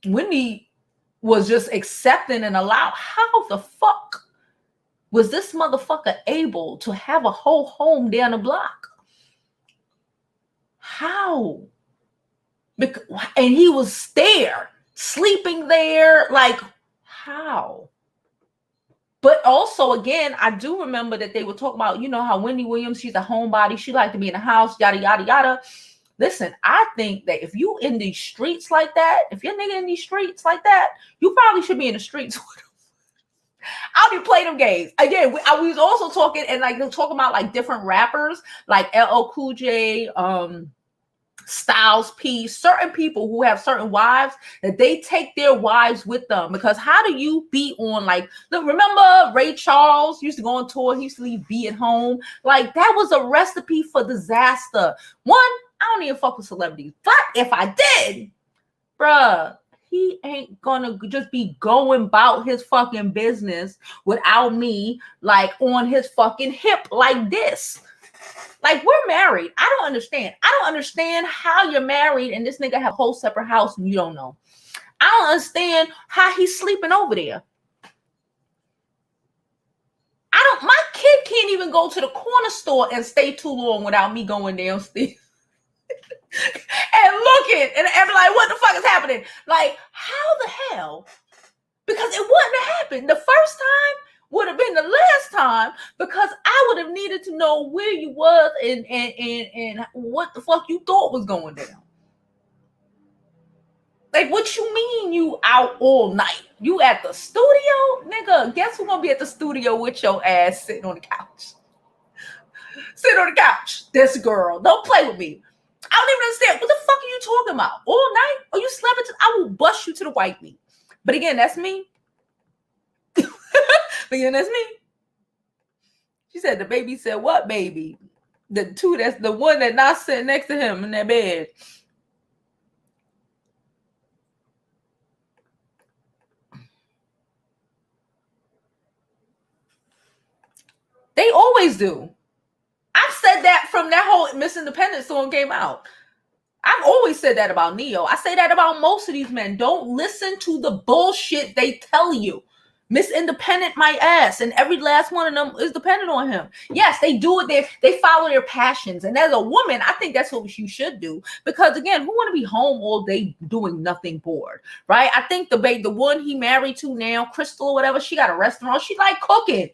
Wendy was just accepting and allow. How the fuck was this motherfucker able to have a whole home down the block? How? And he was there, sleeping there, like, how? But also, again, I do remember that they were talking about, you know, how Wendy Williams, she's a homebody. She liked to be in the house, yada, yada, yada. Listen, I think that if you in these streets like that, if your nigga in these streets like that, you probably should be in the streets with him. I don't even play them games. Again, we was also talking and like talking about like different rappers, like LL Cool J, Styles P, certain people who have certain wives that they take their wives with them. Because how do you be on, like, look, remember Ray Charles used to go on tour, he used to leave B at home. Like, that was a recipe for disaster. One, I don't even fuck with celebrities, but if I did, bruh, he ain't gonna just be going about his fucking business without me like on his fucking hip like this. Like, we're married. I don't understand. I don't understand how you're married and this nigga have a whole separate house and you don't know. I don't understand how he's sleeping over there. My kid can't even go to the corner store and stay too long without me going downstairs and looking and be like, what the fuck is happening? Like, how the hell? Because it wouldn't have happened. The first time would have been the last time, because I would have needed to know where you was and what the fuck you thought was going down. Like, what you mean you out all night? You at the studio? Nigga, guess who's gonna be at the studio with your ass sitting on the couch? Sit on the couch. This girl. Don't play with me. I don't even understand. What the fuck are you talking about? All night? Oh, you slept until I will bust you to the white meat. But again, that's me. But again, that's me. She said the baby said, what baby? That's the one that not sitting next to him in that bed. always do. I've said that from that whole Miss Independent song came out. I've always said that about Neo. I say that about most of these men. Don't listen to the bullshit they tell you. Miss Independent my ass, and every last one of them is dependent on him. Yes, they do it. They follow their passions. And as a woman, I think that's what you should do. Because again, who want to be home all day doing nothing bored, right? I think the one he married to now, Crystal or whatever, she got a restaurant. She like cooking.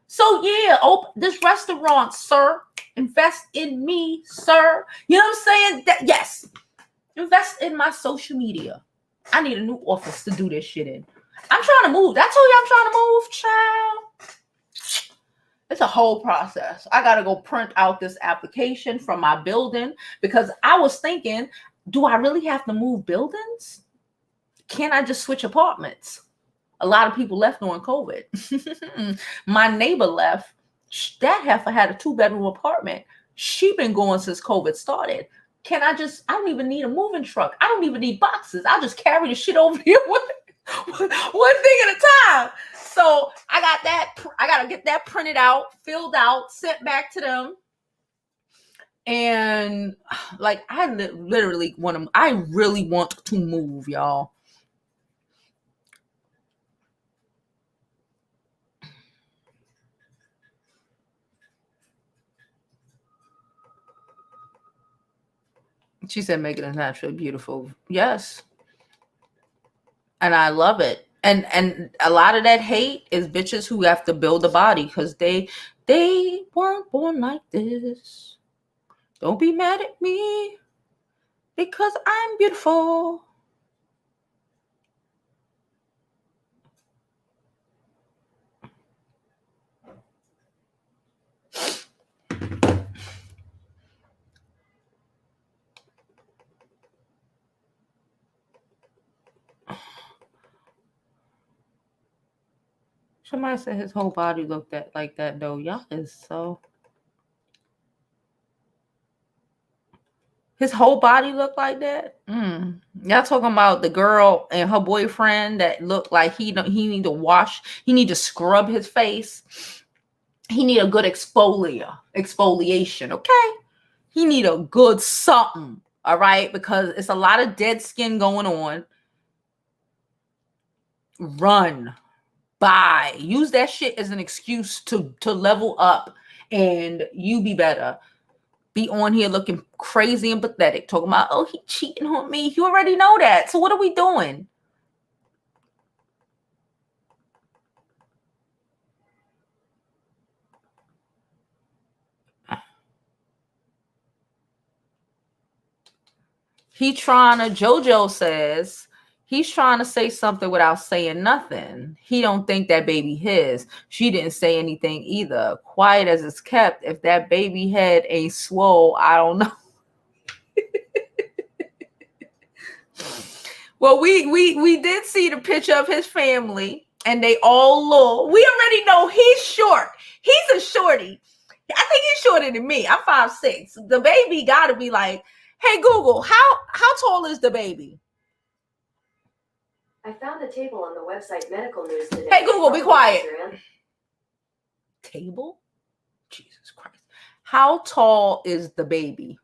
So yeah, open this restaurant, sir. Invest in me, sir. You know what I'm saying? Yes. Invest in my social media. I need a new office to do this shit in. I'm trying to move. I told you I'm trying to move, child. It's a whole process. I got to go print out this application from my building because I was thinking, do I really have to move buildings? Can't I just switch apartments? A lot of people left during COVID. My neighbor left. That heifer had a 2-bedroom apartment. She been going since COVID started. I don't even need a moving truck. I don't even need boxes. I'll just carry the shit over here one thing at a time. So I got that. I got to get that printed out, filled out, sent back to them. And like, I really want to move, y'all. She said, make it a naturally beautiful. Yes. And I love it. And a lot of that hate is bitches who have to build a body because they weren't born like this. Don't be mad at me because I'm beautiful. Somebody said his whole body looked like that though. Y'all is so. His whole body looked like that. Y'all talking about the girl and her boyfriend that looked like he need to wash. He need to scrub his face. He need a good exfoliation. Okay, he need a good something. All right, because it's a lot of dead skin going on. Run. Buy. Use that shit as an excuse to level up and you be better. Be on here looking crazy and pathetic, talking about, oh, he cheating on me. You already know that. So what are we doing? JoJo says, he's trying to say something without saying nothing. He don't think that baby his. She didn't say anything either. Quiet as it's kept. If that baby head ain't swole, I don't know. Well, we did see the picture of his family, and they all look. We already know he's short. He's a shorty. I think he's shorter than me. I'm 5'6". The baby got to be like, hey, Google, how tall is the baby? I found the table on the website Medical News today. Hey, Google, be quiet. Table? Jesus Christ. How tall is the baby?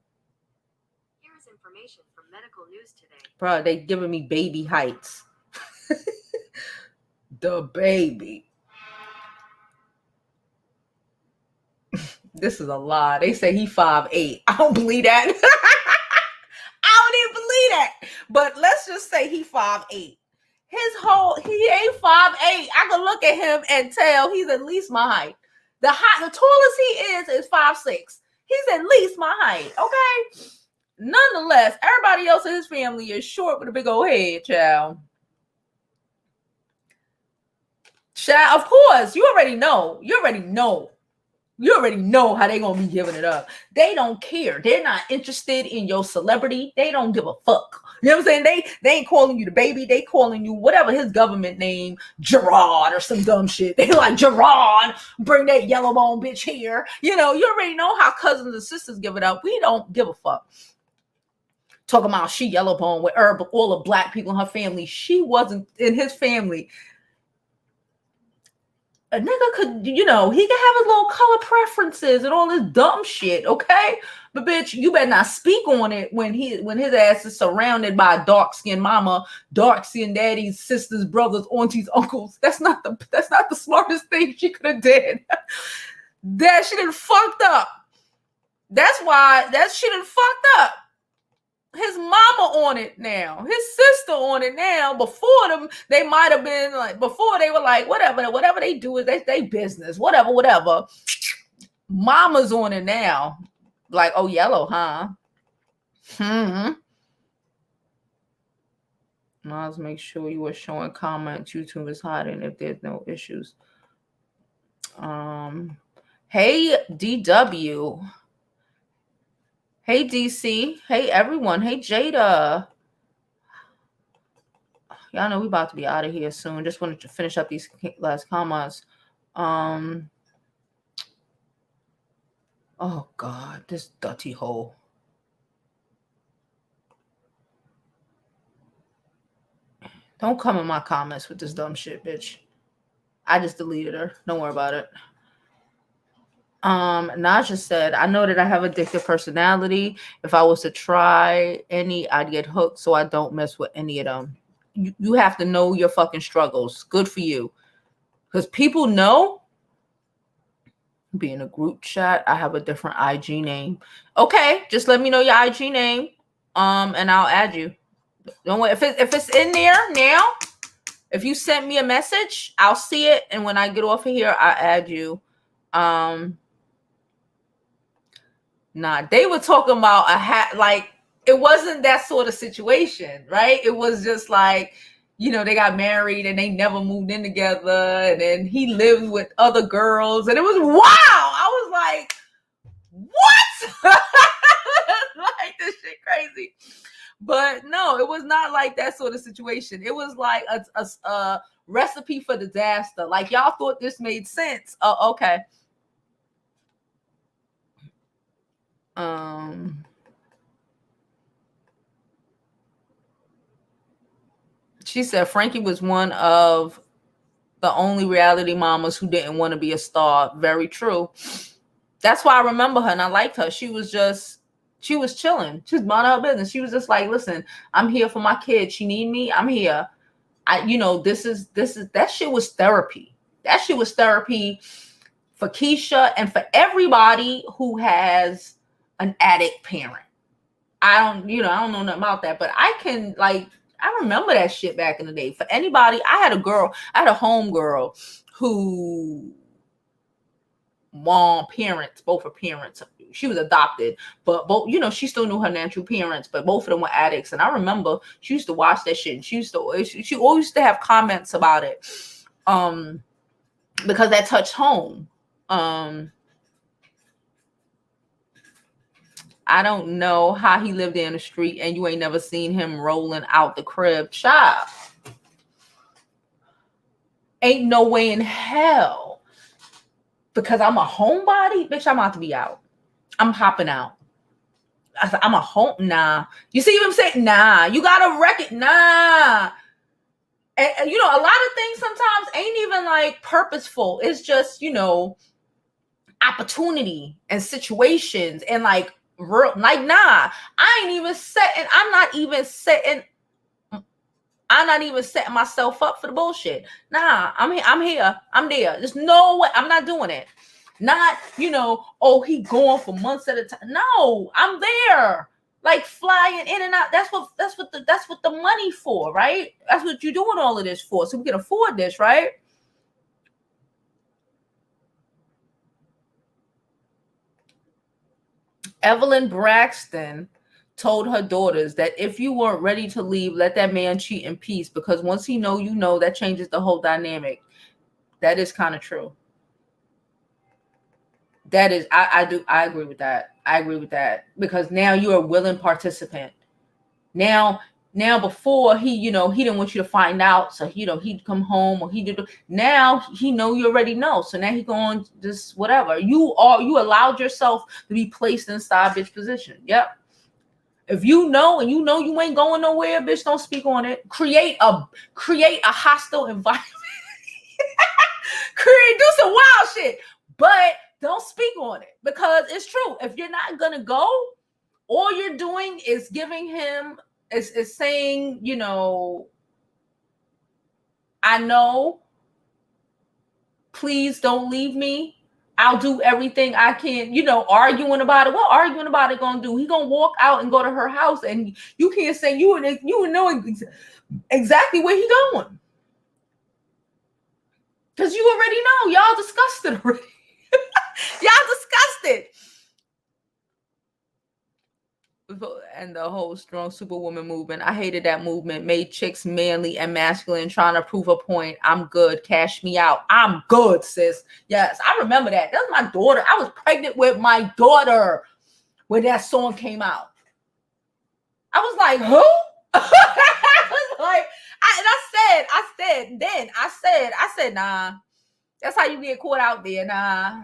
Here's information from Medical News today. Bro, they giving me baby heights. The baby. This is a lie. They say he 5'8". I don't believe that. I don't even believe that. But let's just say he 5'8". He ain't 5'8". I can look at him and tell he's at least my height. The tallest he is 5'6". He's at least my height. Okay. Nonetheless, everybody else in his family is short with a big old head, child. Child, of course, you already know how they gonna be giving it up. They don't care. They're not interested in your celebrity. They don't give a fuck. You know what I'm saying? They ain't calling you the baby. They calling you whatever his government name, Gerard or some dumb shit. They like, Gerard, bring that yellow bone bitch here. You know, you already know how cousins and sisters give it up. We don't give a fuck. Talking about she yellow bone with all the black people in her family. She wasn't in his family. a nigga could, he can have his little color preferences and all this dumb shit, okay? But bitch, you better not speak on it when his ass is surrounded by a dark-skinned mama, dark-skinned daddies, sisters, brothers, aunties, uncles. That's not the smartest thing she could have did. That she done fucked up. That's why she done fucked up. His mama on it now, his sister on it now. Before them, they might have been like, before they were like, whatever they do is they business, whatever. Mama's on it now. Like, oh, yellow, huh? Let's make sure you are showing comments. YouTube is hiding if there's no issues. Hey, DW. Hey, DC. Hey, everyone. Hey, Jada. Y'all know we about to be out of here soon. Just wanted to finish up these last comments. Oh, God. This dirty hole. Don't come in my comments with this dumb shit, bitch. I just deleted her. Don't worry about it. Naja said, I know that I have addictive personality. If I was to try any, I'd get hooked, so I don't mess with any of them. You have to know your fucking struggles. Good for you. Because people know. Be in a group chat. I have a different IG name. Okay, just let me know your IG name. And I'll add you. Don't wait. If it's in there now, if you sent me a message, I'll see it. And when I get off of here, I'll add you. Nah, they were talking about a hat, like it wasn't that sort of situation, right? It was just like, they got married and they never moved in together, and then he lived with other girls, and it was wow. I was like, what? Like, this shit crazy. But no, it was not like that sort of situation. It was like a recipe for disaster. Like, y'all thought this made sense. Oh, okay. She said Frankie was one of the only reality mamas who didn't want to be a star. Very true. That's why I remember her and I liked her. She was chilling. She was minding her business. She was just like, listen, I'm here for my kids. She need me. I'm here. That shit was therapy. That shit was therapy for Keisha and for everybody who has an addict parent. I don't know nothing about that, but I remember that shit back in the day. For anybody, I had a home girl who both her parents, she was adopted, but both, she still knew her natural parents, but both of them were addicts. And I remember she used to watch that shit, and she always used to have comments about it, because that touched home. I don't know how he lived in the street and you ain't never seen him rolling out the crib. Child. Ain't no way in hell. Because I'm a homebody, bitch, I'm about to be out. I'm hopping out. I'm a home. Nah. You see what I'm saying? Nah. You gotta wreck it. Nah. And a lot of things sometimes ain't even like purposeful. It's just, opportunity and situations and like real, like, nah, I'm not even setting myself up for the bullshit. Nah, I'm here. I'm there. There's no way. I'm not doing it. Not, he going for months at a time. No, I'm there. Like flying in and out. That's what the money for, right? That's what you're doing all of this for. So we can afford this, right? Evelyn Braxton told her daughters that if you weren't ready to leave, let that man cheat in peace, because once he know, that changes the whole dynamic. That is kind of true. That is, I agree with that. I agree with that, because now you're a willing participant. Now before he didn't want you to find out, so he'd come home, or he did. Now he know you already know, so now he going just whatever. You allowed yourself to be placed inside bitch position. Yep. If you know and you ain't going nowhere, bitch, don't speak on it. Create a hostile environment. Create, do some wild shit, but don't speak on it because it's true. If you're not gonna go, all you're doing is giving him is saying, you know, I know, please don't leave me. I'll do everything I can, you know, arguing about it. What arguing about it gonna do? He gonna walk out and go to her house, and you can't say you know exactly where he going. Because you already know. Y'all discussed it already. Y'all discussed it. And the whole strong superwoman movement. I hated that movement. Made chicks manly and masculine, trying to prove a point. I'm good. Cash me out. I'm good, sis. Yes, I remember that. That was my daughter. I was pregnant with my daughter when that song came out. I was like, who? I was like, I said, nah. That's how you get caught out there. Nah.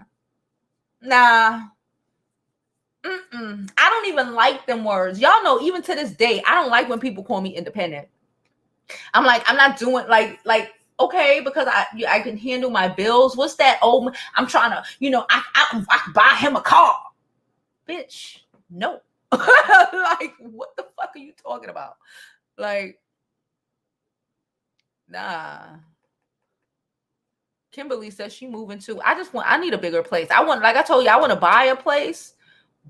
I don't even like them words. Y'all know, even to this day, I don't like when people call me independent. I'm like, I'm not doing like okay, because I can handle my bills. What's that? Oh, I'm trying to, you know, I can buy him a car. Bitch, no. Like, what the fuck are you talking about? Like, nah. Kimberly says she moving too. I need a bigger place. Like I told you, I want to buy a place.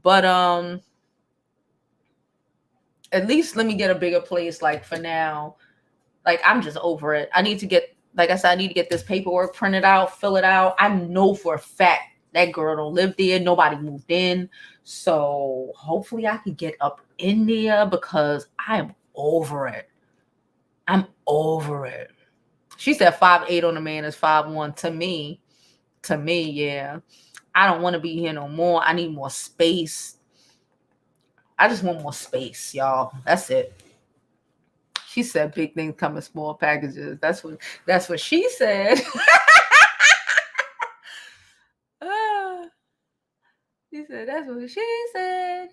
But at least let me get a bigger place. Like for now, like I'm just over it. I need to get, like I said, I need to get this paperwork printed out, fill it out. I know for a fact that girl don't live there. Nobody moved in. So hopefully I can get up in there because I am over it. I'm over it. She said 5'8" on a man is 5'1". To me, yeah. I don't want to be here no more. I need more space. I just want more space, y'all. That's it. She said big things come in small packages. That's what she said. She said that's what she said.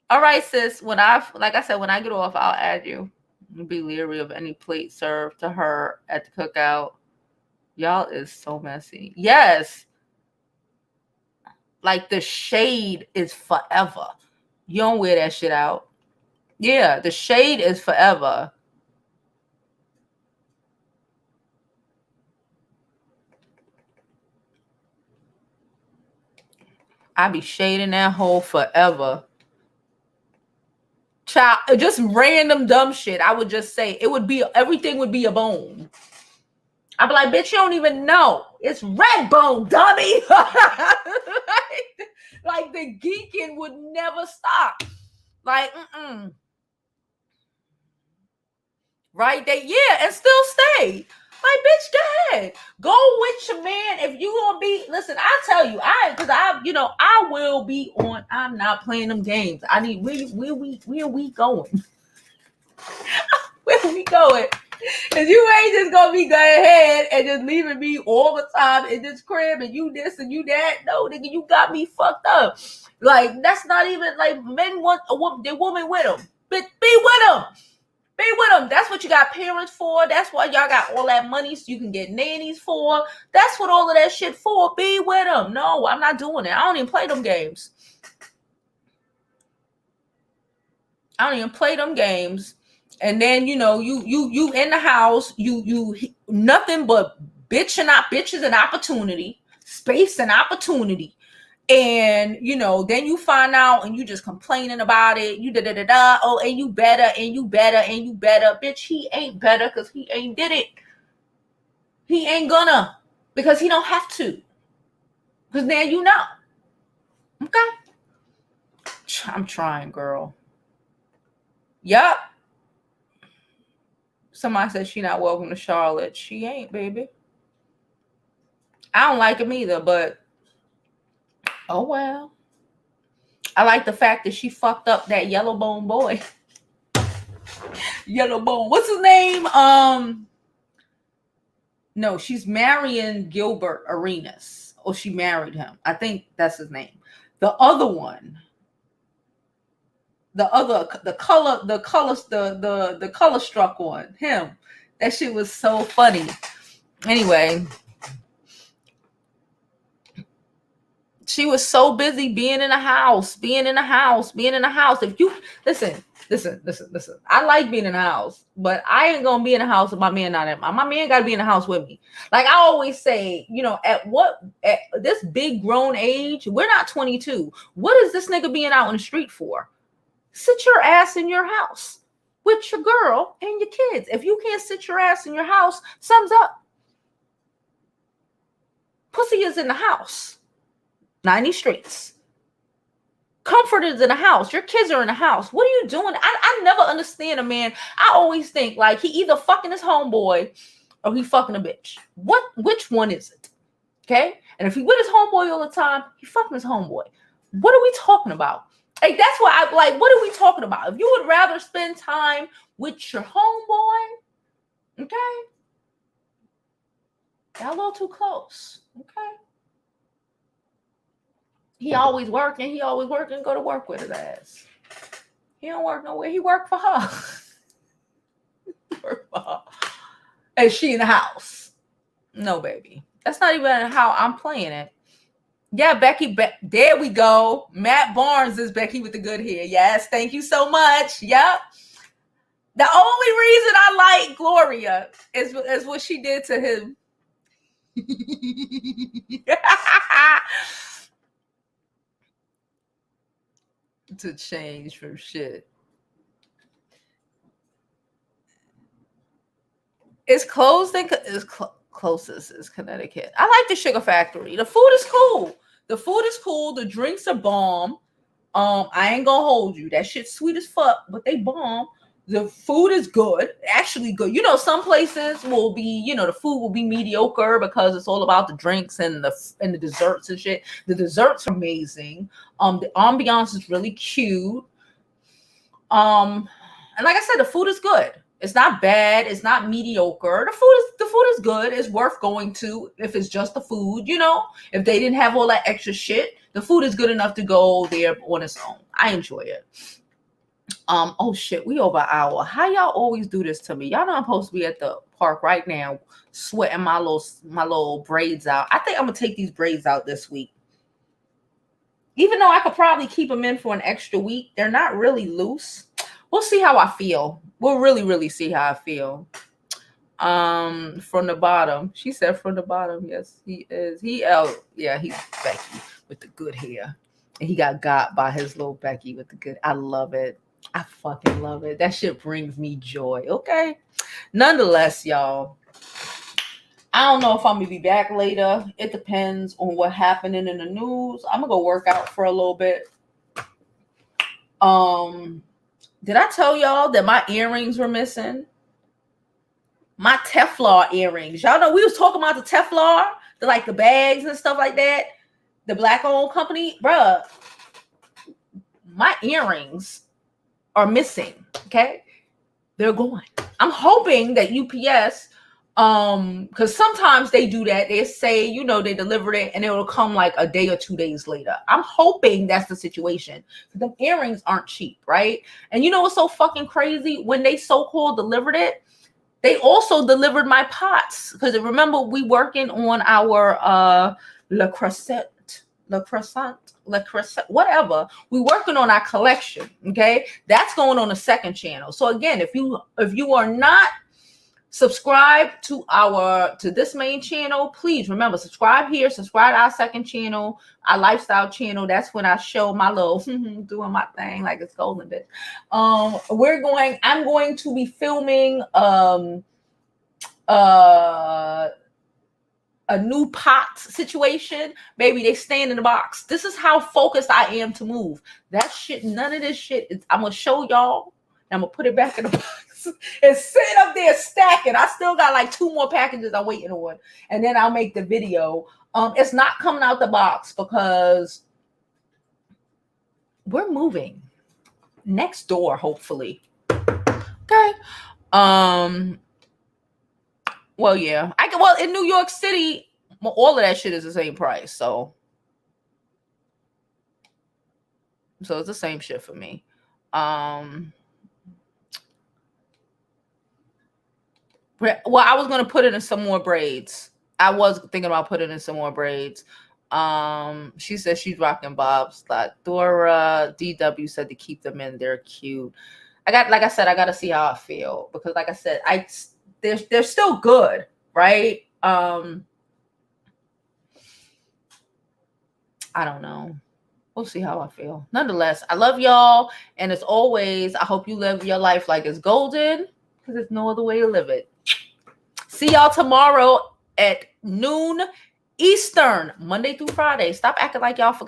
All right, sis. Like I said, when I get off, I'll add you. Be leery of any plate served to her at the cookout. Y'all is so messy. Yes. Like the shade is forever. You don't wear that shit out. Yeah, the shade is forever. I be shading that hole forever. Child, just random dumb shit. I would just say everything would be a bone. I'd be like, bitch, you don't even know. It's red bone, dummy. like the geeking would never stop. Like, right? And still stay. Like, bitch, go ahead. Go with your man. If you gonna be, listen, I tell you, I will be on. I'm not playing them games. I need where we going? Where we going? Cause you ain't just gonna be going ahead and just leaving me all the time in this crib and you this and you that. No, nigga, you got me fucked up. Like, that's not even like men want a woman, the woman with them. But be with them. Be with them. That's what you got parents for. That's why y'all got all that money so you can get nannies for. That's what all of that shit for. Be with them. No, I'm not doing it. I don't even play them games. And then, you know, you in the house, you nothing but bitches and opportunity, space and opportunity. And, you know, then you find out and you just complaining about it. You da-da-da-da. Oh, and you better. Bitch, he ain't better because he ain't did it. He ain't gonna. Because he don't have to. Because now you know. Okay? I'm trying, girl. Yup. Somebody said she not welcome to Charlotte. She ain't, baby. I don't like him either, but oh well. I like the fact that she fucked up that yellow bone boy. Yellow bone. What's his name? No, she's marrying Gilbert Arenas. Oh, she married him. I think that's his name. The other one. The color struck one. Him. That shit was so funny. Anyway, She was so busy being in the house. If you listen. I like being in the house, but I ain't gonna be in the house if my man not in. My man gotta be in the house with me. Like I always say, at this big grown age, we're not 22. What is this nigga being out in the street for? Sit your ass in your house with your girl and your kids. If you can't sit your ass in your house, sums up. Pussy is in the house, not in these streets. Comfort is in the house. Your kids are in the house. What are you doing? I never understand a man. I always think like he either fucking his homeboy or he fucking a bitch. Which one is it? Okay. And if he with his homeboy all the time, he fucking his homeboy. What are we talking about? Like that's what I like. What are we talking about? If you would rather spend time with your homeboy, okay, got a little too close. Okay. He always working. Go to work with his ass. He don't work nowhere. He work for her. And she in the house. No, baby. That's not even how I'm playing it. Yeah, Becky. There we go. Matt Barnes is Becky with the good hair. Yes, thank you so much. Yep. The only reason I like Gloria is what she did to him. To change from shit. It's closed and closest is Connecticut. I like the Sugar Factory. The food is cool. The drinks are bomb. I ain't gonna hold you. That shit's sweet as fuck, but they bomb. The food is good, actually good. Some places will be, the food will be mediocre because it's all about the drinks and the desserts and shit. The desserts are amazing. The ambiance is really cute. And like I said, the food is good. It's not bad. It's not mediocre. The food is good. It's worth going to if it's just the food. If they didn't have all that extra shit, the food is good enough to go there on its own. I enjoy it. Oh shit, we over an hour. How y'all always do this to me? Y'all know I'm supposed to be at the park right now, sweating my little braids out. I think I'm gonna take these braids out this week. Even though I could probably keep them in for an extra week, they're not really loose. We'll see how I feel. We'll really, really see how I feel. From the bottom. She said from the bottom. Yes, he is. He's Becky with the good hair. And he got by his little Becky with the good. I love it. I fucking love it. That shit brings me joy. Okay. Nonetheless, y'all, I don't know if I'm gonna be back later. It depends on what happening in the news. I'm gonna go work out for a little bit. Did I tell y'all that my earrings were missing? My Teflon earrings. Y'all know we was talking about the Teflon, the bags and stuff like that. The black-owned company, bruh. My earrings are missing. Okay, they're gone. I'm hoping that UPS, because sometimes they do that. They say, they delivered it and it will come like a day or 2 days later. I'm hoping that's the situation. The earrings aren't cheap, right? And what's so fucking crazy? When they so-called delivered it, they also delivered my pots. Because remember, we working on our Le Crescent, whatever. We're working on our collection. Okay, that's going on the second channel. So again, if you are not subscribed to this main channel, please remember, subscribe here, subscribe to our second channel, our lifestyle channel. That's when I show my little doing my thing like it's golden bitch. I'm going to be filming a new pot situation. Baby, they stand in the box. This is how focused I am to move. That shit, none of this shit. I'm gonna show y'all. And I'm gonna put it back in the box and sit up there stacking. I still got like 2 more packages I'm waiting on, and then I'll make the video. It's not coming out the box because we're moving next door, hopefully. Okay. Well, yeah. In New York City, all of that shit is the same price. So it's the same shit for me. Well, I was gonna put it in some more braids. I was thinking about putting in some more braids. She said she's rocking Bob's. Dora DW said to keep them in. They're cute. Like I said, I gotta see how I feel because, like I said, they're still good, right? I don't know. We'll see how I feel. Nonetheless, I love y'all, and as always, I hope you live your life like it's golden because there's no other way to live it. See y'all tomorrow at noon Eastern, Monday through Friday. Stop acting like y'all forgot.